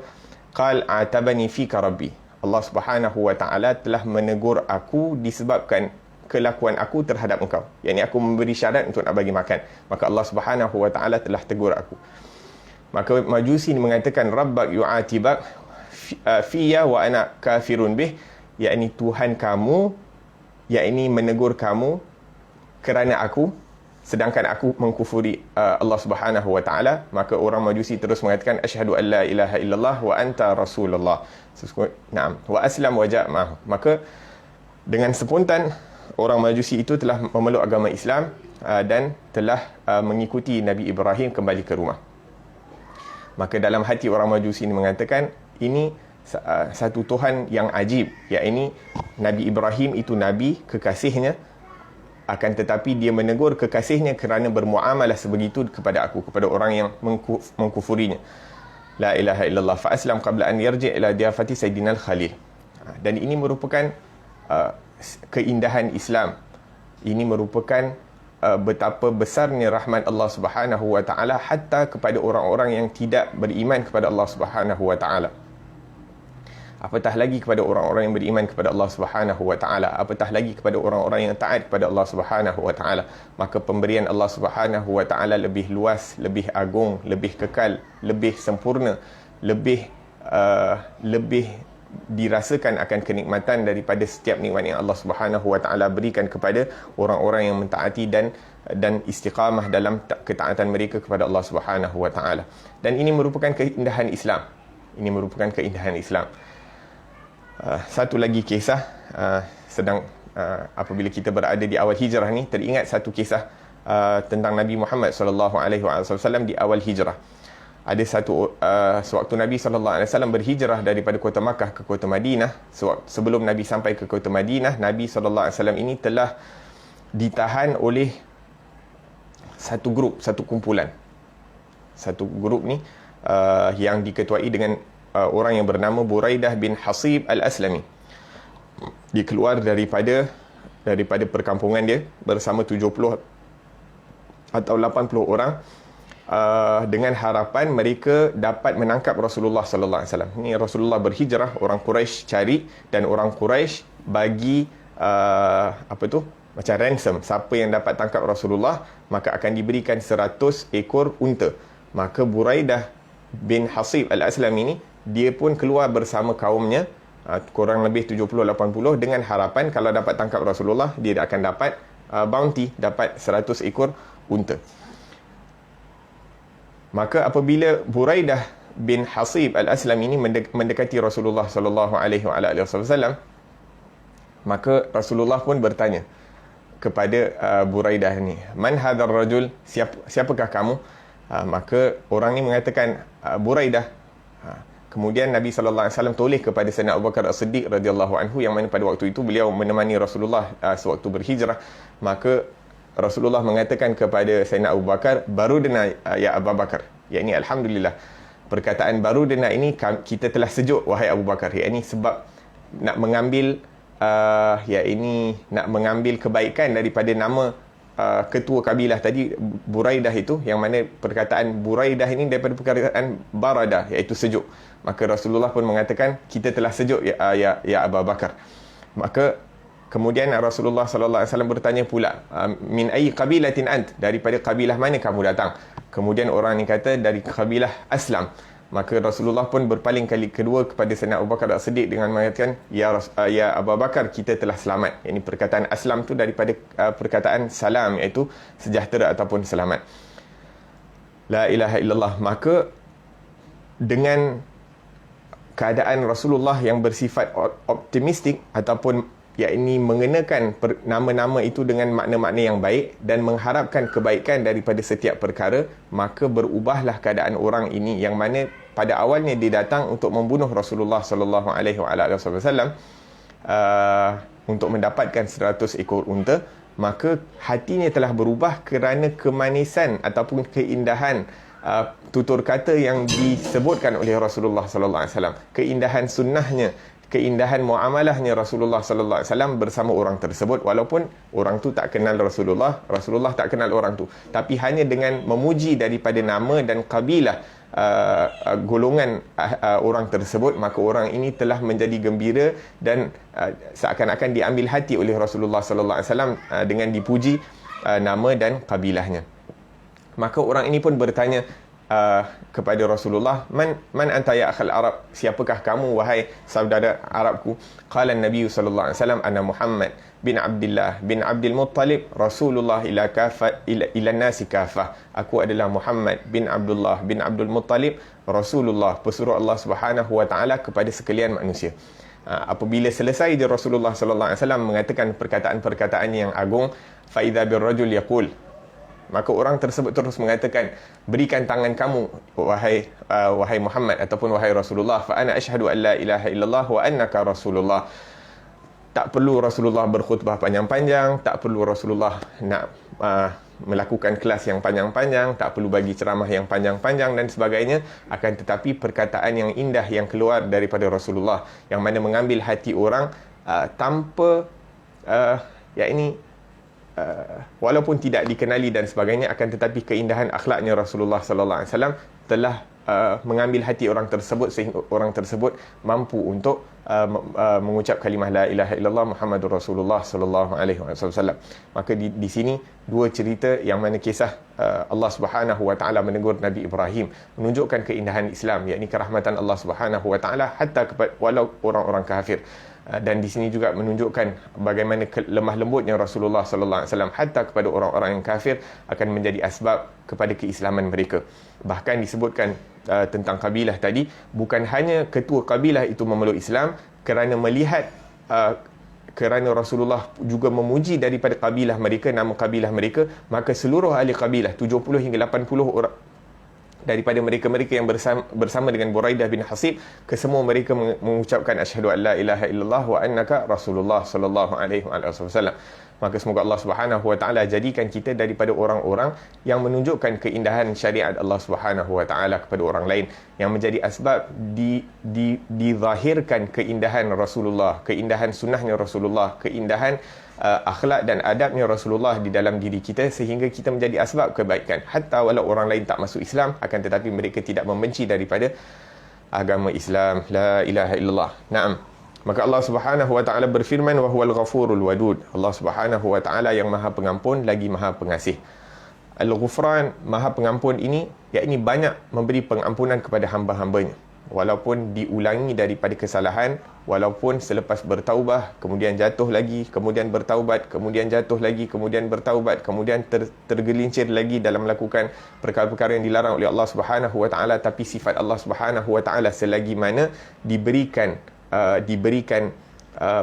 Qal atabani fika rabbi, Allah Subhanahu wa taala telah menegur aku disebabkan kelakuan aku terhadap engkau. Yakni aku memberi syarat untuk nak bagi makan, maka Allah Subhanahu wa taala telah tegur aku. Maka Majusi ni mengatakan, rabbak yu'atibak fiyya wa ana kafirun bih, yakni Tuhan kamu, yakni menegur kamu kerana aku, sedangkan aku mengkufuri Allah Subhanahu wa taala. Maka orang Majusi terus mengatakan, asyhadu an la ilaha illallah wa anta rasulullah. Naam, wa aslam wa ja' ma'ahu. Maka dengan spontan orang Majusi itu telah memeluk agama Islam dan telah mengikuti Nabi Ibrahim kembali ke rumah. Maka dalam hati orang Majusi ini mengatakan, ini satu Tuhan yang ajib, yakni Nabi Ibrahim itu Nabi, kekasihnya, akan tetapi dia menegur kekasihnya kerana bermuamalah sebegitu kepada aku, kepada orang yang mengkufurinya. La ilaha illallah, fa aslam qabla an yarji' ila diyafati Sayyidina Al-Khalil. Dan ini merupakan keindahan Islam. Ini merupakan betapa besarnya rahmat Allah Subhanahu wa taala hatta kepada orang-orang yang tidak beriman kepada Allah Subhanahu wa taala. Apatah lagi kepada orang-orang yang beriman kepada Allah Subhanahu wa taala, apatah lagi kepada orang-orang yang taat kepada Allah Subhanahu wa taala. Maka pemberian Allah Subhanahu wa taala lebih luas, lebih agung, lebih kekal, lebih sempurna, lebih dirasakan akan kenikmatan daripada setiap nikmat yang Allah Subhanahu wa taala berikan kepada orang-orang yang mentaati dan istiqamah dalam ketaatan mereka kepada Allah Subhanahu wa taala. Dan ini merupakan keindahan Islam. Ini merupakan keindahan Islam. Satu lagi kisah, apabila kita berada di awal hijrah ni, teringat satu kisah tentang Nabi Muhammad sallallahu alaihi wasallam di awal hijrah. Ada sewaktu Nabi sallallahu alaihi wasallam berhijrah daripada kota Makkah ke kota Madinah, sebelum Nabi sampai ke kota Madinah, Nabi sallallahu alaihi wasallam ini telah ditahan oleh satu kumpulan. Satu grup ni yang diketuai dengan orang yang bernama Buraidah bin Hasib Al-Aslami. Dia keluar daripada perkampungan dia bersama 70 atau 80 orang, dengan harapan mereka dapat menangkap Rasulullah sallallahu alaihi wasallam. Ini Rasulullah berhijrah, orang Quraisy cari, dan orang Quraisy bagi macam ransom. Siapa yang dapat tangkap Rasulullah, maka akan diberikan 100 ekor unta. Maka Buraidah bin Hasib Al-Aslam ini, dia pun keluar bersama kaumnya, kurang lebih 70-80, dengan harapan kalau dapat tangkap Rasulullah, dia akan dapat bounty, dapat 100 ekor unta. Maka apabila Buraidah bin Hasib Al-Aslam ini mendekati Rasulullah sallallahu alaihi wasallam, maka Rasulullah pun bertanya kepada Buraidah ni, "Man hadzal rajul?" Siapakah kamu? Maka orang ni mengatakan, Buraidah. Kemudian Nabi sallallahu alaihi wasallam toleh kepada Sayyidina Abu Bakar As-Siddiq radhiyallahu anhu, yang mana pada waktu itu beliau menemani Rasulullah sewaktu berhijrah. Maka Rasulullah mengatakan kepada Sayyidina Abu Bakar, "Barudna ya Abu Bakar." Yakni alhamdulillah. Perkataan barudna ini, kita telah sejuk wahai Abu Bakar. Yakni sebab nak mengambil nak mengambil kebaikan daripada nama ketua kabilah tadi, Buraidah itu, yang mana perkataan Buraidah ini daripada perkataan barada, iaitu sejuk. Maka Rasulullah pun mengatakan, kita telah sejuk ya Abu Bakar. Maka kemudian Rasulullah sallallahu alaihi wasallam bertanya pula, "Min ayyi qabilatin ant?" Daripada kabilah mana kamu datang? Kemudian orang ni kata, dari kabilah Aslam. Maka Rasulullah pun berpaling kali kedua kepada Sayyidina Abu Bakar As-Siddiq dengan mengatakan, ya Abu Bakar, kita telah selamat. Ini perkataan Aslam tu daripada perkataan salam, iaitu sejahtera ataupun selamat. La ilaha illallah. Maka dengan keadaan Rasulullah yang bersifat optimistik, ataupun yakni mengenakan nama-nama itu dengan makna-makna yang baik dan mengharapkan kebaikan daripada setiap perkara, maka berubahlah keadaan orang ini, yang mana pada awalnya dia datang untuk membunuh Rasulullah sallallahu alaihi wasallam untuk mendapatkan 100 ekor unta. Maka hatinya telah berubah kerana kemanisan ataupun keindahan tutur kata yang disebutkan oleh Rasulullah sallallahu alaihi wasallam, keindahan sunnahnya, keindahan muamalahnya Rasulullah sallallahu alaihi wasallam bersama orang tersebut, walaupun orang tu tak kenal Rasulullah tak kenal orang tu, tapi hanya dengan memuji daripada nama dan kabilah golongan orang tersebut, maka orang ini telah menjadi gembira dan seakan-akan diambil hati oleh Rasulullah sallallahu alaihi wasallam dengan dipuji nama dan kabilahnya. Maka orang ini pun bertanya kepada Rasulullah, man anta ya akhal Arab? Siapakah kamu wahai saudara Arabku? Qala Nabi sallallahu alaihi wasallam, ana Muhammad bin Abdullah bin Abdul Muttalib Rasulullah ila nasi kafah. Aku adalah Muhammad bin Abdullah bin Abdul Muttalib, Rasulullah, pesuruh Allah Subhanahu wa taala kepada sekalian manusia. Apabila selesai je Rasulullah sallallahu alaihi wasallam mengatakan perkataan-perkataan yang agung, fa idza bir rajul yaqul, maka orang tersebut terus mengatakan, berikan tangan kamu wahai Muhammad ataupun wahai Rasulullah, fa ana asyhadu an la ilaha illallah wa annaka Rasulullah. Tak perlu Rasulullah berkhutbah panjang-panjang, tak perlu Rasulullah nak melakukan kelas yang panjang-panjang, tak perlu bagi ceramah yang panjang-panjang dan sebagainya, akan tetapi perkataan yang indah yang keluar daripada Rasulullah, yang mana mengambil hati orang tanpa walaupun tidak dikenali dan sebagainya, akan tetapi keindahan akhlaknya Rasulullah sallallahu alaihi wasallam telah mengambil hati orang tersebut, sehingga orang tersebut mampu untuk mengucap kalimah la ilaha illallah Muhammadur Rasulullah sallallahu alaihi wasallam. Maka di sini dua cerita yang mana kisah Allah Subhanahu wa taala menegur Nabi Ibrahim menunjukkan keindahan Islam, yakni kerahmatan Allah Subhanahu wa taala hatta kepada walau orang-orang kafir. Dan di sini juga menunjukkan bagaimana lemah lembutnya Rasulullah sallallahu alaihi wasallam hatta kepada orang-orang yang kafir akan menjadi asbab kepada keislaman mereka. Bahkan disebutkan tentang kabilah tadi, bukan hanya ketua kabilah itu memeluk Islam kerana melihat kerana Rasulullah juga memuji daripada kabilah mereka, nama kabilah mereka, maka seluruh ahli kabilah 70 hingga 80 orang daripada mereka-mereka yang bersama dengan Buraidah bin Hasib, kesemua mereka mengucapkan asyhadu an la ilaha illallah wa annaka rasulullah sallallahu alaihi wasallam. Maka semoga Allah Subhanahu wa taala jadikan kita daripada orang-orang yang menunjukkan keindahan syariat Allah Subhanahu wa taala kepada orang lain, yang menjadi asbab dizahirkan keindahan Rasulullah, keindahan sunnahnya Rasulullah, keindahan akhlak dan adabnya Rasulullah di dalam diri kita, sehingga kita menjadi asbab kebaikan. Hatta walau orang lain tak masuk Islam, akan tetapi mereka tidak membenci daripada agama Islam. La ilaha illallah. Naam. Maka Allah Subhanahu wa taala berfirman, wa huwal ghafurul wadud. Allah Subhanahu wa taala yang Maha Pengampun lagi Maha Pengasih. Al-Ghufran, Maha Pengampun ini, yakni banyak memberi pengampunan kepada hamba-hambanya, walaupun diulangi daripada kesalahan, walaupun selepas bertaubah kemudian jatuh lagi, kemudian bertaubat, kemudian jatuh lagi, kemudian bertaubat, kemudian tergelincir lagi dalam melakukan perkara-perkara yang dilarang oleh Allah Subhanahu wa taala. Tapi sifat Allah Subhanahu wa taala selagi mana diberikan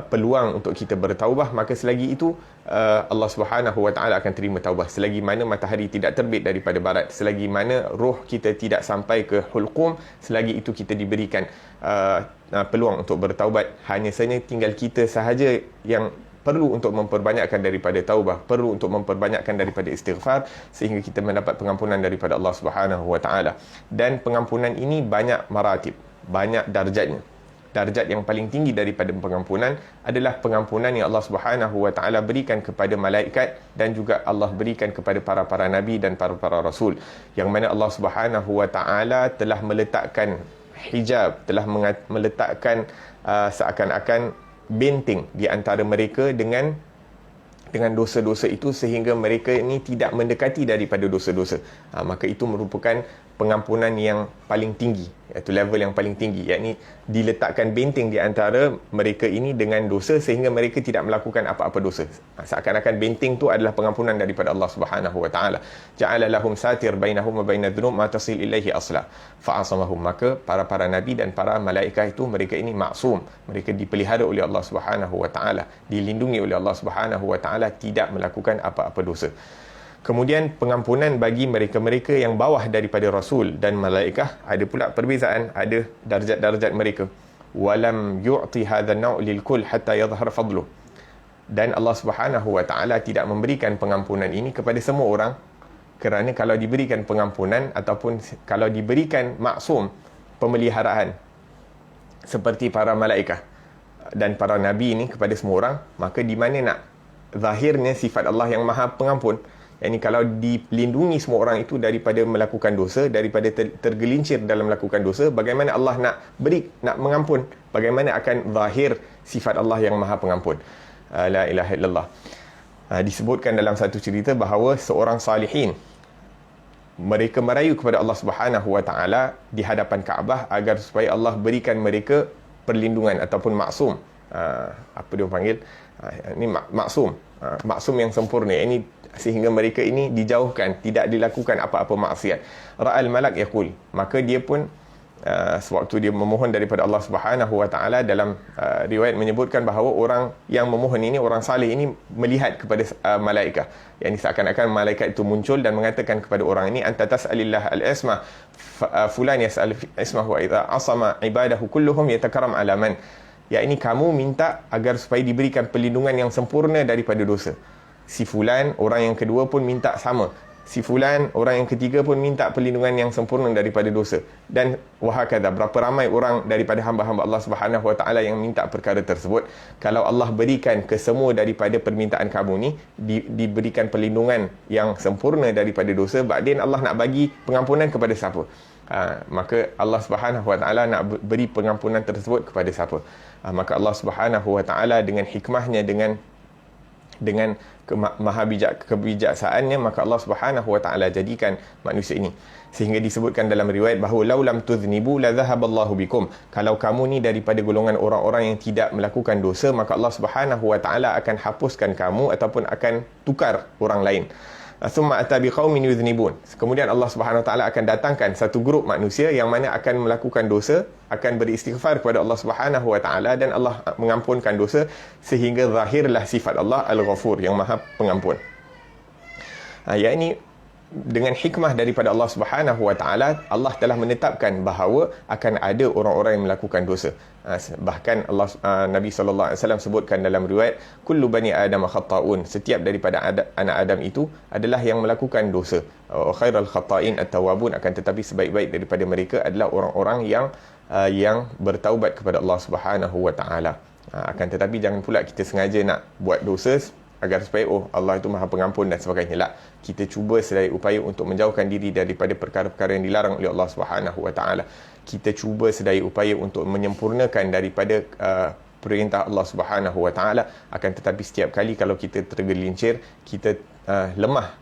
peluang untuk kita bertaubah, maka selagi itu Allah Subhanahu wa taala akan terima taubah. Selagi mana matahari tidak terbit daripada barat, selagi mana roh kita tidak sampai ke hulqum, selagi itu kita diberikan peluang untuk bertaubat. Hanya saja tinggal kita sahaja yang perlu untuk memperbanyakkan daripada taubah, perlu untuk memperbanyakkan daripada istighfar, sehingga kita mendapat pengampunan daripada Allah Subhanahu wa taala. Dan pengampunan ini banyak maratib, banyak darjatnya. Darjat yang paling tinggi daripada pengampunan adalah pengampunan yang Allah Subhanahu wa taala berikan kepada malaikat, dan juga Allah berikan kepada para nabi dan para rasul, yang mana Allah Subhanahu wa taala telah meletakkan hijab, telah meletakkan seakan-akan benteng di antara mereka dengan dosa-dosa itu, sehingga mereka ini tidak mendekati daripada dosa-dosa. Maka itu merupakan pengampunan yang paling tinggi, iaitu level yang paling tinggi, yakni diletakkan benteng di antara mereka ini dengan dosa, sehingga mereka tidak melakukan apa-apa dosa. Seakan-akan benteng itu adalah pengampunan daripada Allah Subhanahu wa taala. Ja'ala lahum satir bainahum wa bainadz dzunub ma tasil ilaihi asla fa'asamahum. Maka para nabi dan para malaikat itu, mereka ini maksum, mereka dipelihara oleh Allah Subhanahu wa taala, dilindungi oleh Allah Subhanahu wa taala, tidak melakukan apa-apa dosa. Kemudian pengampunan bagi mereka-mereka yang bawah daripada Rasul dan malaikat, ada pula perbezaan, ada darjat-darjat mereka. Walam yu'ti hadha an-naw' lil kull hatta yadhhar fadluh. Dan Allah Subhanahu wa taala tidak memberikan pengampunan ini kepada semua orang, kerana kalau diberikan pengampunan ataupun kalau diberikan maksum, pemeliharaan seperti para malaikat dan para nabi ini kepada semua orang, maka di mana nak zahirnya sifat Allah yang Maha Pengampun? Yani kalau dilindungi semua orang itu daripada melakukan dosa, daripada tergelincir dalam melakukan dosa, bagaimana Allah nak mengampun? Bagaimana akan zahir sifat Allah yang Maha Pengampun? La ilaha illallah. Disebutkan dalam satu cerita bahawa seorang salihin, mereka merayu kepada Allah Subhanahu wa taala di hadapan Kaabah agar supaya Allah berikan mereka perlindungan ataupun maksum. Apa dia panggil? Ini maksum. Maksum yang sempurna. Ini sehingga mereka ini dijauhkan, tidak dilakukan apa-apa maksiat. Ra'al malak yaqul, maka dia pun sewaktu dia memohon daripada Allah Subhanahu wa taala, dalam riwayat menyebutkan bahawa orang yang memohon ini, orang saleh ini, melihat kepada malaikat. Yani seakan-akan malaikat itu muncul dan mengatakan kepada orang ini, anta tas'alillah al-isma, fulan yas'al ismahu wa idza asama ibadahu kulluhum yatakaram ala man. Yakni kamu minta agar supaya diberikan perlindungan yang sempurna daripada dosa. Si fulan, orang yang kedua pun minta sama. Si fulan, orang yang ketiga pun minta perlindungan yang sempurna daripada dosa. Dan wahakadha, berapa ramai orang daripada hamba-hamba Allah Subhanahu wa taala yang minta perkara tersebut. Kalau Allah berikan ke semua daripada permintaan kamu ni, diberikan perlindungan yang sempurna daripada dosa, ba'din Allah nak bagi pengampunan kepada siapa? Maka Allah Subhanahu wa taala nak beri pengampunan tersebut kepada siapa? Maka Allah Subhanahu wa taala dengan hikmahnya, dengan kebijaksaannya, maka Allah Subhanahu wa taala jadikan manusia ini, sehingga disebutkan dalam riwayat bahawa laulam tuznibu la dhahaballahu bikum. Kalau kamu ni daripada golongan orang-orang yang tidak melakukan dosa, maka Allah Subhanahu wa taala akan hapuskan kamu ataupun akan tukar orang lain. Summa atabi qaumin yuznibun. Kemudian Allah Subhanahu wa taala akan datangkan satu grup manusia yang mana akan melakukan dosa, akan beristighfar kepada Allah Subhanahu wa taala, dan Allah mengampunkan dosa, sehingga zahirlah sifat Allah Al-Ghafur, yang Maha Pengampun. Yakni dengan hikmah daripada Allah Subhanahu Wa Taala, Allah telah menetapkan bahawa akan ada orang-orang yang melakukan dosa. Bahkan Nabi sallallahu alaihi wasallam sebutkan dalam riwayat, kullu bani adam khata'un, setiap daripada anak Adam itu adalah yang melakukan dosa. Khairul khata'in at-tawwabun, akan tetapi sebaik-baik daripada mereka adalah orang-orang yang bertaubat kepada Allah Subhanahu Wa Taala. Akan tetapi jangan pula kita sengaja nak buat dosa agar supaya Allah itu Maha Pengampun dan sebagainya. La, kita cuba sedaya upaya untuk menjauhkan diri daripada perkara-perkara yang dilarang oleh Allah Subhanahu Wa Taala. Kita cuba sedaya upaya untuk menyempurnakan daripada perintah Allah Subhanahu Wa Taala. Akan tetapi setiap kali kalau kita tergelincir, kita lemah,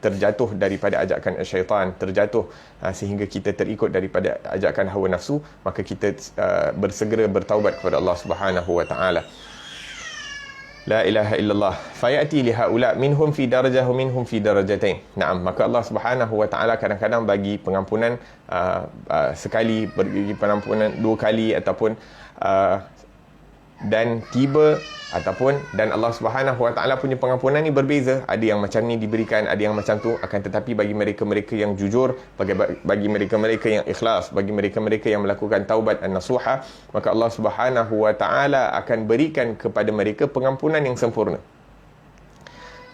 terjatuh daripada ajakan syaitan, terjatuh sehingga kita terikut daripada ajakan hawa nafsu, maka kita bersegera bertaubat kepada Allah Subhanahu Wa Taala. La ilaha illallah. Fayati lihaula minhum fi darajah minhum fi darajatain. Naam, maka Allah Subhanahu Wa Taala kadang-kadang bagi pengampunan sekali, bagi pengampunan dua kali, ataupun dan tiba, ataupun dan Allah Subhanahu Wa Taala punya pengampunan ni berbeza. Ada yang macam ni diberikan, ada yang macam tu. Akan tetapi bagi mereka-mereka yang jujur, bagi mereka-mereka yang ikhlas, bagi mereka-mereka yang melakukan taubat an-nasuha, maka Allah Subhanahu Wa Taala akan berikan kepada mereka pengampunan yang sempurna.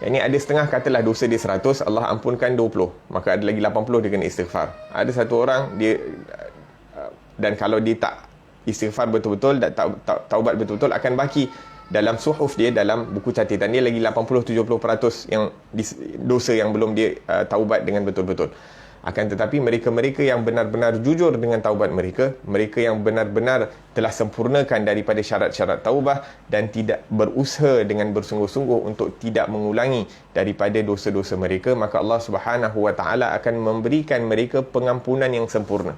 Yang ni ada setengah, katalah dosa dia 100, Allah ampunkan 20, maka ada lagi 80 dia kena istighfar. Ada satu orang dia, dan kalau dia tak istighfar betul-betul, taubat betul-betul, akan baki dalam suhuf dia, dalam buku catatan dia lagi 80-70% yang dosa yang belum dia taubat dengan betul-betul. Akan tetapi mereka-mereka yang benar-benar jujur dengan taubat mereka, mereka yang benar-benar telah sempurnakan daripada syarat-syarat taubah dan tidak berusaha dengan bersungguh-sungguh untuk tidak mengulangi daripada dosa-dosa mereka, maka Allah Subhanahu Wa Taala akan memberikan mereka pengampunan yang sempurna.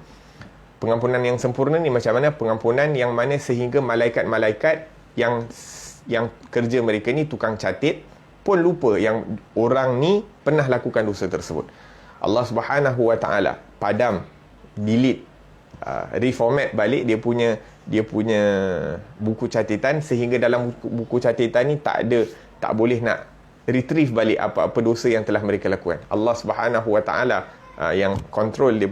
Pengampunan yang sempurna ni macam mana? Pengampunan yang mana sehingga malaikat-malaikat yang kerja mereka ni tukang catat pun lupa yang orang ni pernah lakukan dosa tersebut. Allah Subhanahu Wa Taala padam, delete, reformat balik dia punya buku catatan, sehingga dalam buku catatan ni tak boleh nak retrieve balik apa-apa dosa yang telah mereka lakukan. Allah Subhanahu Wa Taala yang control dia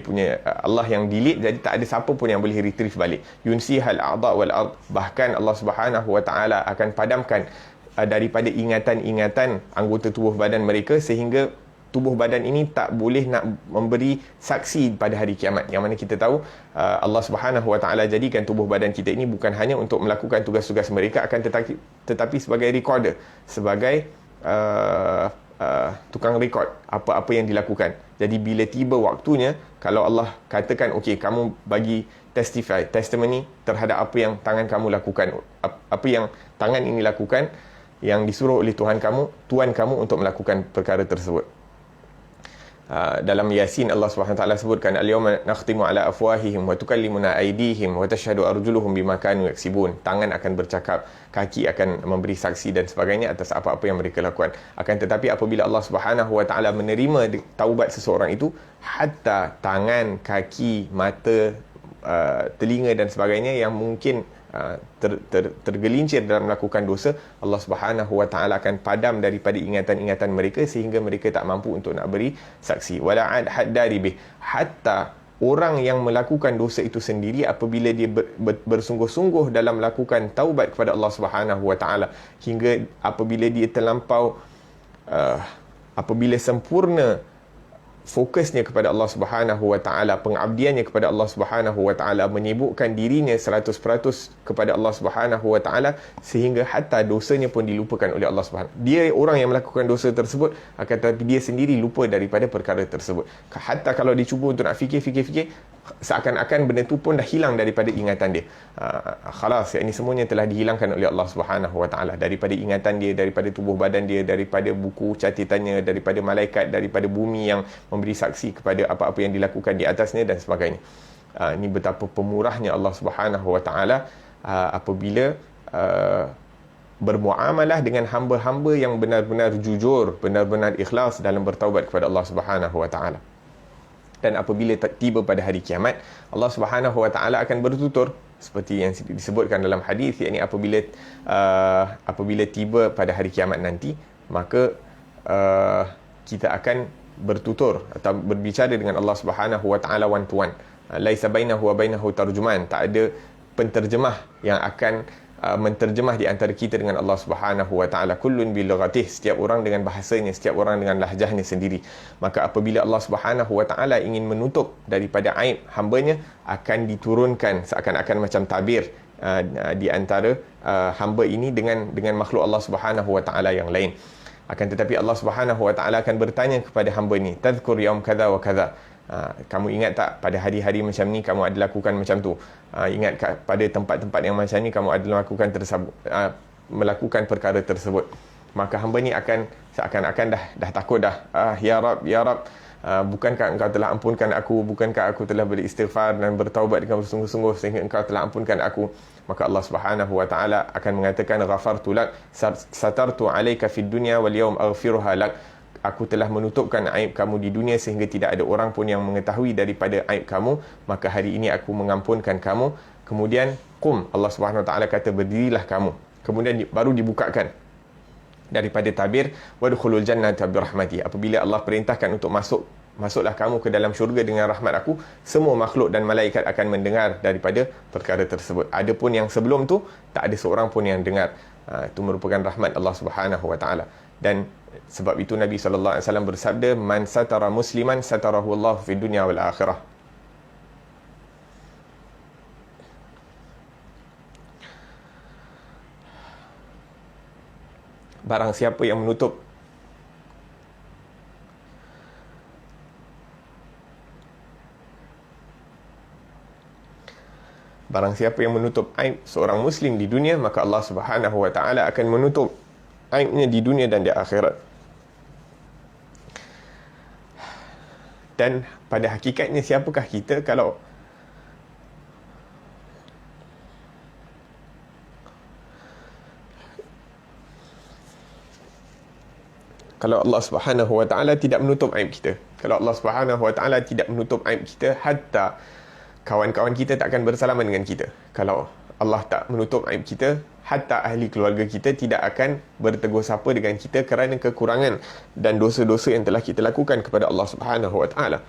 punya Allah yang delete, jadi tak ada siapa pun yang boleh retrieve balik. Yunsihal a'dha wal ard, bahkan Allah Subhanahu Wa Taala akan padamkan daripada ingatan-ingatan anggota tubuh badan mereka, sehingga tubuh badan ini tak boleh nak memberi saksi pada hari kiamat. Yang mana kita tahu Allah Subhanahu Wa Taala jadikan tubuh badan kita ini bukan hanya untuk melakukan tugas-tugas mereka, akan tetapi sebagai recorder, sebagai tukang rekod apa-apa yang dilakukan. Jadi bila tiba waktunya, kalau Allah katakan okey, kamu bagi testimony terhadap apa yang tangan kamu lakukan, apa yang tangan ini lakukan, yang disuruh oleh Tuhan kamu untuk melakukan perkara tersebut. Dalam Yasin Allah Subhanahu taala sebutkan, al-yawma nakhtimu ala afwahihim wa tukallimuna aydihim wa tashhadu arjuluhum bima kanu yaksibun. Tangan akan bercakap, kaki akan memberi saksi dan sebagainya atas apa-apa yang mereka lakukan. Akan tetapi apabila Allah Subhanahu Wa Taala menerima taubat seseorang itu, hatta tangan, kaki, mata, telinga dan sebagainya yang mungkin tergelincir dalam melakukan dosa, Allah Subhanahu Wa Taala akan padam daripada ingatan-ingatan mereka, sehingga mereka tak mampu untuk nak beri saksi. Wala'ad haddari bih, hatta orang yang melakukan dosa itu sendiri, apabila dia bersungguh-sungguh dalam melakukan taubat kepada Allah Subhanahu Wa Taala, hingga apabila dia terlampau apabila sempurna fokusnya kepada Allah Subhanahu Wa Taala, pengabdiannya kepada Allah Subhanahu Wa Taala, menyibukkan dirinya 100% kepada Allah Subhanahu Wa Taala, sehingga hatta dosanya pun dilupakan oleh Allah Subhanahu. Dia orang yang melakukan dosa tersebut, akan tetapi dia sendiri lupa daripada perkara tersebut. Hatta kalau dicuba untuk nak fikir, seakan-akan benda tu pun dah hilang daripada ingatan dia. Khalas, ini semuanya telah dihilangkan oleh Allah Subhanahu Wa Taala, daripada ingatan dia, daripada tubuh badan dia, daripada buku catatannya, daripada malaikat, daripada bumi yang memberi saksi kepada apa-apa yang dilakukan di atasnya dan sebagainya. Ini betapa pemurahnya Allah Subhanahu Wa Taala apabila bermuamalah dengan hamba-hamba yang benar-benar jujur, benar-benar ikhlas dalam bertaubat kepada Allah Subhanahu Wa Taala. Dan apabila tiba pada hari kiamat, Allah Subhanahu Wa Taala akan bertutur seperti yang disebutkan dalam hadis, yakni apabila tiba pada hari kiamat nanti, maka kita akan bertutur atau berbicara dengan Allah Subhanahu wa taala one to one. Laisa bainahu wa bainahu tarjuman, tak ada penterjemah yang akan menterjemah di antara kita dengan Allah Subhanahu wa taala. Kullun bil lughatih, setiap orang dengan bahasanya, setiap orang dengan lahjahnya sendiri. Maka apabila Allah Subhanahu wa taala ingin menutup daripada aib hamba-Nya, akan diturunkan seakan-akan macam tabir di antara hamba ini dengan makhluk Allah Subhanahu wa taala yang lain. Akan tetapi Allah Subhanahu wa taala akan bertanya kepada hamba ini, tadhkur yaum kadza wa kadza, kamu ingat tak pada hari-hari macam ni kamu ada lakukan macam tu, ingat pada tempat-tempat yang macam ni kamu ada melakukan perkara tersebut. Maka hamba ni akan seakan-akan dah takut dah, ya Rab, bukankah engkau telah ampunkan aku, bukankah aku telah beristighfar dan bertaubat dengan bersungguh-sungguh sehingga engkau telah ampunkan aku. Maka Allah Subhanahu wa taala akan mengatakan, ghafartu lak, satartu alayka fid dunya wal yawm aghfiruha lak, aku telah menutupkan aib kamu di dunia sehingga tidak ada orang pun yang mengetahui daripada aib kamu, maka hari ini aku mengampunkan kamu. Kemudian qum, Allah Subhanahu wa taala kata berdirilah kamu, kemudian baru dibukakan daripada tabir wadkhulul jannata birahmati. Apabila Allah perintahkan untuk masuklah kamu ke dalam syurga dengan rahmat aku, semua makhluk dan malaikat akan mendengar daripada perkara tersebut. Adapun yang sebelum tu tak ada seorang pun yang dengar. Itu merupakan rahmat Allah Subhanahu wa taala. Dan sebab itu Nabi sallallahu alaihi wasallam bersabda, man satara musliman satarahu Allah fid dunya wal akhirah. Barang siapa yang menutup aib seorang muslim di dunia, maka Allah Subhanahu wa taala akan menutup aibnya di dunia dan di akhirat. Dan pada hakikatnya siapakah kita kalau Allah Subhanahu wa taala tidak menutup aib kita, kalau Allah Subhanahu wa taala tidak menutup aib kita, hatta kawan-kawan kita tak akan bersalaman dengan kita. Kalau Allah tak menutup aib kita, hatta ahli keluarga kita tidak akan bertegur sapa dengan kita kerana kekurangan dan dosa-dosa yang telah kita lakukan kepada Allah Subhanahu wa taala.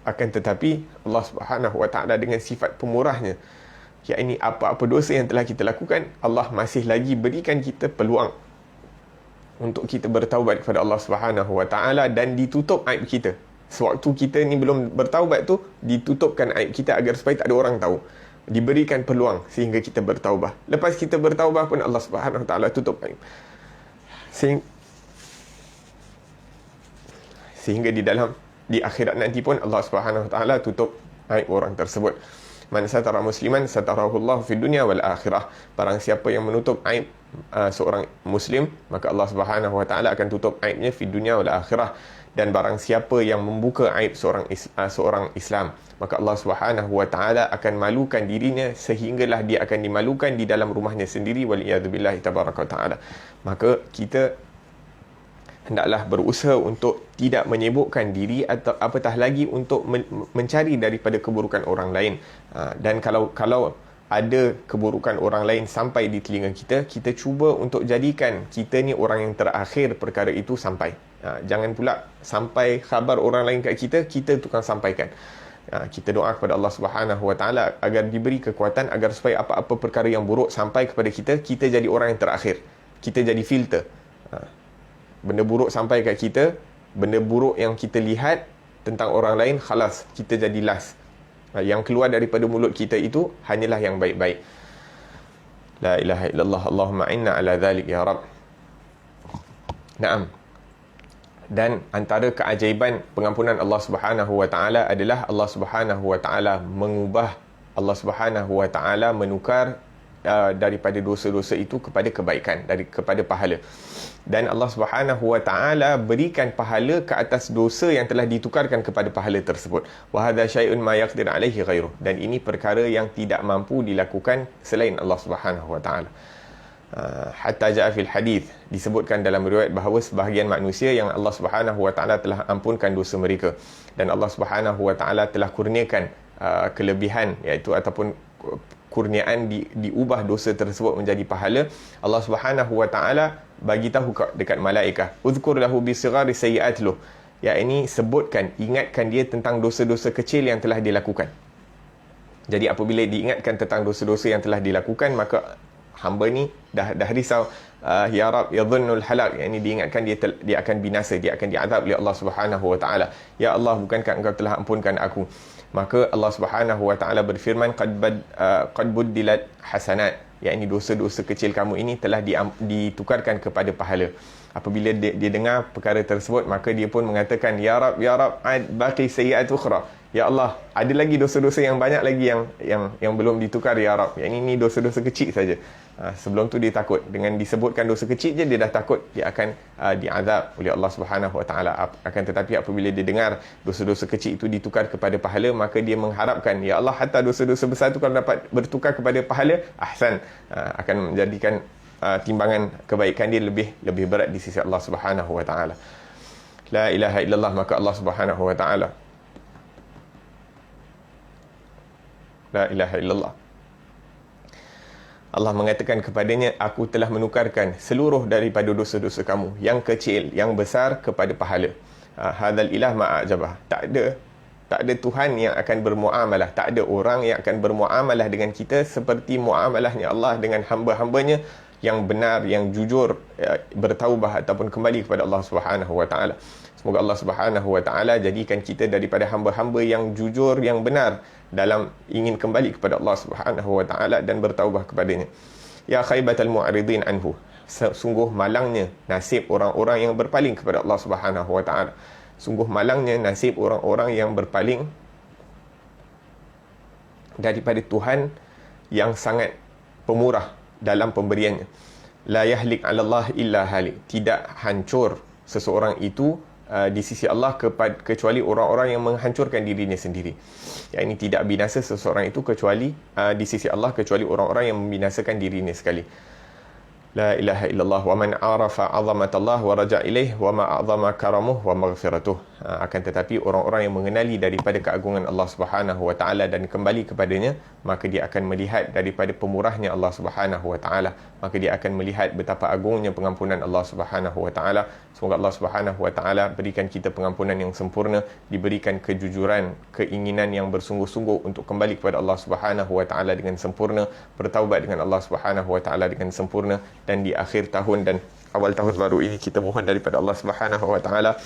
Akan tetapi Allah Subhanahu wa taala dengan sifat pemurahnya, yakni apa-apa dosa yang telah kita lakukan, Allah masih lagi berikan kita peluang untuk kita bertaubat kepada Allah Subhanahu wa taala dan ditutup aib kita. Sewaktu kita ni belum bertaubat tu, ditutupkan aib kita agar supaya tak ada orang tahu. Diberikan peluang sehingga kita bertaubah. Lepas kita bertaubah pun Allah Subhanahu wa taala tutup aib. Sehingga di akhirat nanti pun Allah Subhanahu wa taala tutup aib orang tersebut. Man satara musliman satarahu Allah fid dunya wal akhirah. Barang siapa yang menutup aib seorang muslim, maka Allah Subhanahu wa taala akan tutup aibnya fid dunya wal akhirah. Dan barang siapa yang membuka aib seorang Islam, maka Allah Subhanahu wa taala akan malukan dirinya sehinggalah dia akan dimalukan di dalam rumahnya sendiri, wal iyad billahi tabaraka taala. Maka kita hendaklah berusaha untuk tidak menyibukkan diri atau apatah lagi untuk mencari daripada keburukan orang lain. Dan kalau ada keburukan orang lain sampai di telinga kita, kita cuba untuk jadikan kita ni orang yang terakhir perkara itu sampai. Jangan pula sampai khabar orang lain kat kita tukang sampaikan. Kita doa kepada Allah Subhanahu wa taala agar diberi kekuatan agar supaya apa-apa perkara yang buruk sampai kepada kita jadi orang yang terakhir. Kita jadi filter. Benda buruk sampai kat kita, benda buruk yang kita lihat tentang orang lain, khalas, kita jadi last. Yang keluar daripada mulut kita itu hanyalah yang baik-baik. La ilaha illallah, Allahumma inna ala dhalik ya Rab. Naam. Dan antara keajaiban pengampunan Allah Subhanahu wa taala adalah Allah Subhanahu wa taala mengubah, Allah Subhanahu wa taala menukar daripada dosa-dosa itu kepada kebaikan, kepada pahala. Dan Allah Subhanahu wa taala berikan pahala ke atas dosa yang telah ditukarkan kepada pahala tersebut. Wa hadza syai'un ma yaqdir alaihi ghairuh. Dan ini perkara yang tidak mampu dilakukan selain Allah Subhanahu wa taala. Hatta ja'a fil hadis, disebutkan dalam riwayat bahawa sebahagian manusia yang Allah Subhanahu wa taala telah ampunkan dosa mereka, dan Allah Subhanahu wa taala telah kurniakan kelebihan, iaitu ataupun kurniaan diubah dosa tersebut menjadi pahala, Allah Subhanahu wa taala bagi tahu dekat malaikat, uzkur lahu bi sighari sayyi'at lu, ya ini sebutkan, ingatkan dia tentang dosa-dosa kecil yang telah dilakukan. Jadi apabila diingatkan tentang dosa-dosa yang telah dilakukan, maka hamba ni dah risau, ya Rab yadhunnul halak, yang ini diingatkan dia akan binasa, dia akan diazab oleh Allah Subhanahu wa taala. Ya Allah, bukankah engkau telah ampunkan aku? Maka Allah Subhanahu wa taala berfirman, qad buddilat hasanat, yang ini dosa-dosa kecil kamu ini telah ditukarkan kepada pahala. Apabila dia dengar perkara tersebut, maka dia pun mengatakan, ya Rab baqi sayyi'at ukhra, ya Allah, ada lagi dosa-dosa yang banyak lagi yang belum ditukar, ya Rab. Yang ini dosa-dosa kecil saja. Sebelum tu dia takut, dengan disebutkan dosa kecil je dia dah takut dia akan diazab oleh Allah Subhanahu wa taala. Akan tetapi apabila dia dengar dosa-dosa kecil itu ditukar kepada pahala, maka dia mengharapkan, ya Allah, hatta dosa-dosa besar itu kalau dapat bertukar kepada pahala, ahsan, akan menjadikan timbangan kebaikan dia lebih berat di sisi Allah Subhanahu wa taala. La ilaha illallah. Maka Allah Subhanahu wa taala, la ilaha illallah, Allah mengatakan kepadanya, aku telah menukarkan seluruh daripada dosa-dosa kamu, yang kecil, yang besar, kepada pahala. Hadzal ilah ma'ajabah. Tak ada Tuhan yang akan bermuamalah, tak ada orang yang akan bermuamalah dengan kita seperti muamalahnya Allah dengan hamba-hambanya yang benar, yang jujur, bertaubah ataupun kembali kepada Allah Subhanahu wa taala. Semoga Allah Subhanahu wa taala jadikan kita daripada hamba-hamba yang jujur, yang benar dalam ingin kembali kepada Allah Subhanahu wa taala dan bertaubah kepadanya. Ya khaybatal mu'ridin anhu. Sungguh malangnya nasib orang-orang yang berpaling kepada Allah Subhanahu wa taala. Sungguh malangnya nasib orang-orang yang berpaling daripada Tuhan yang sangat pemurah dalam pemberiannya. La yahlik 'ala Allah illa halik. Tidak hancur seseorang itu di sisi Allah kecuali orang-orang yang menghancurkan dirinya sendiri. Yang ini tidak binasa seseorang itu kecuali di sisi Allah, kecuali orang-orang yang membinasakan dirinya sekali. La ilaha illallah wa man arafa 'azamatallah wa raja ilaih wa ma a'zama karamuh wa maghfiratuh. Akan tetapi orang-orang yang mengenali daripada keagungan Allah Subhanahu wa taala dan kembali kepadanya, maka dia akan melihat daripada pemurahnya Allah Subhanahu wa taala, maka dia akan melihat betapa agungnya pengampunan Allah Subhanahu wa taala. Semoga Allah Subhanahu wa taala berikan kita pengampunan yang sempurna, diberikan kejujuran, keinginan yang bersungguh-sungguh untuk kembali kepada Allah Subhanahu wa taala dengan sempurna, bertaubat dengan Allah Subhanahu wa taala dengan sempurna, dan di akhir tahun dan awal tahun baru ini kita mohon daripada Allah Subhanahu wa taala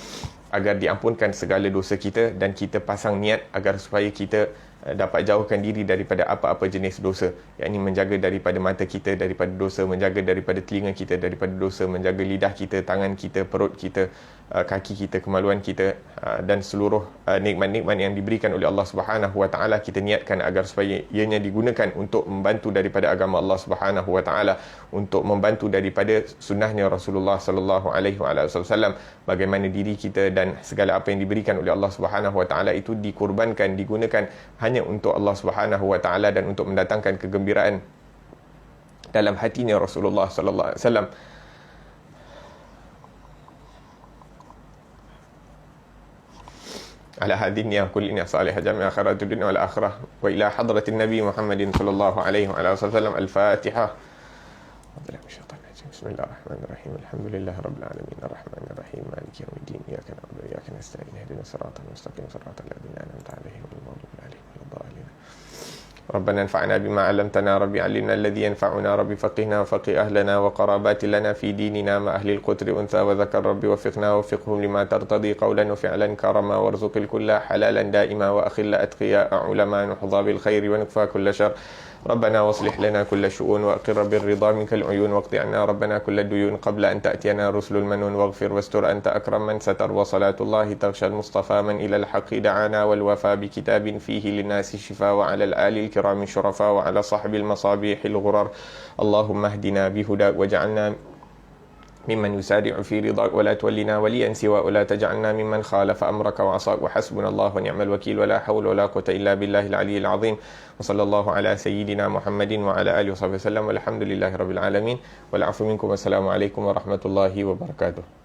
agar diampunkan segala dosa kita, dan kita pasang niat agar supaya kita dapat jauhkan diri daripada apa-apa jenis dosa. Yang ini menjaga daripada mata kita daripada dosa, menjaga daripada telinga kita daripada dosa, menjaga lidah kita, tangan kita, perut kita, kaki kita, kemaluan kita, dan seluruh nikmat-nikmat yang diberikan oleh Allah Subhanahu wa taala kita niatkan agar supaya ianya digunakan untuk membantu daripada agama Allah Subhanahu wa taala, untuk membantu daripada sunnahnya Rasulullah sallallahu alaihi wasallam, bagaimana diri kita dan segala apa yang diberikan oleh Allah Subhanahu wa taala itu dikurbankan, digunakan hanya untuk Allah Subhanahu wa taala dan untuk mendatangkan kegembiraan dalam hatinya Rasulullah sallallahu alaihi wasallam. Ala hadin ya kullina salihah jami'a khairatid dunya wal akhirah wa ila hadratin nabi Muhammadin sallallahu alaihi wasallam. Al-Fatihah. Bismillahirrahmanirrahim. Alhamdulillahi rabbil alamin arrahmanir rahim maliki yaumiddin iyyaka na'budu wa iyyaka nasta'in ihdinas siratal mustaqim siratal ladzina an'amta 'alaihim ghairil maghdubi 'alaihim waladdallin. ربنا انفعنا بما علمتنا ربي علمنا الذي ينفعنا ربي فقهنا وفقه أهلنا وقرابات لنا في ديننا مع أهل القتر أنثى وذكر ربي وفقنا وفقهم لما ترتضي قولا وفعلا كرما وارزق الكل حلالا دائما وأخل أتقياء علماء نحظى بالخير ونكفى كل شر ربنا واصلح لنا كل شؤون وأقر بالرضا منك العيون واقض عنا ربنا كل الديون قبل أن تأتينا رسل المنون واغفر واستر أنت أكرم من ستر وصلاة الله تغشى المصطفى من إلى الحق دعانا والوفى بكتاب فيه للناس شفاء وعلى الآل الكرام الشرفاء وعلى صحب المصابيح الغرر اللهم اهدنا بهداك وجعلنا ممن يسارع في رضاك ولا تولنا وليا سواك ولا تجعلنا ممن خالف أمرك وعصاك وحسبنا الله ونعم الوكيل ولا حول ولا قوة إلا بالله العلي العظيم وصلى الله على سيدنا محمد وعلى آله وصحبه وسلم والحمد لله رب العالمين والعفو منكم والسلام عليكم ورحمة الله وبركاته.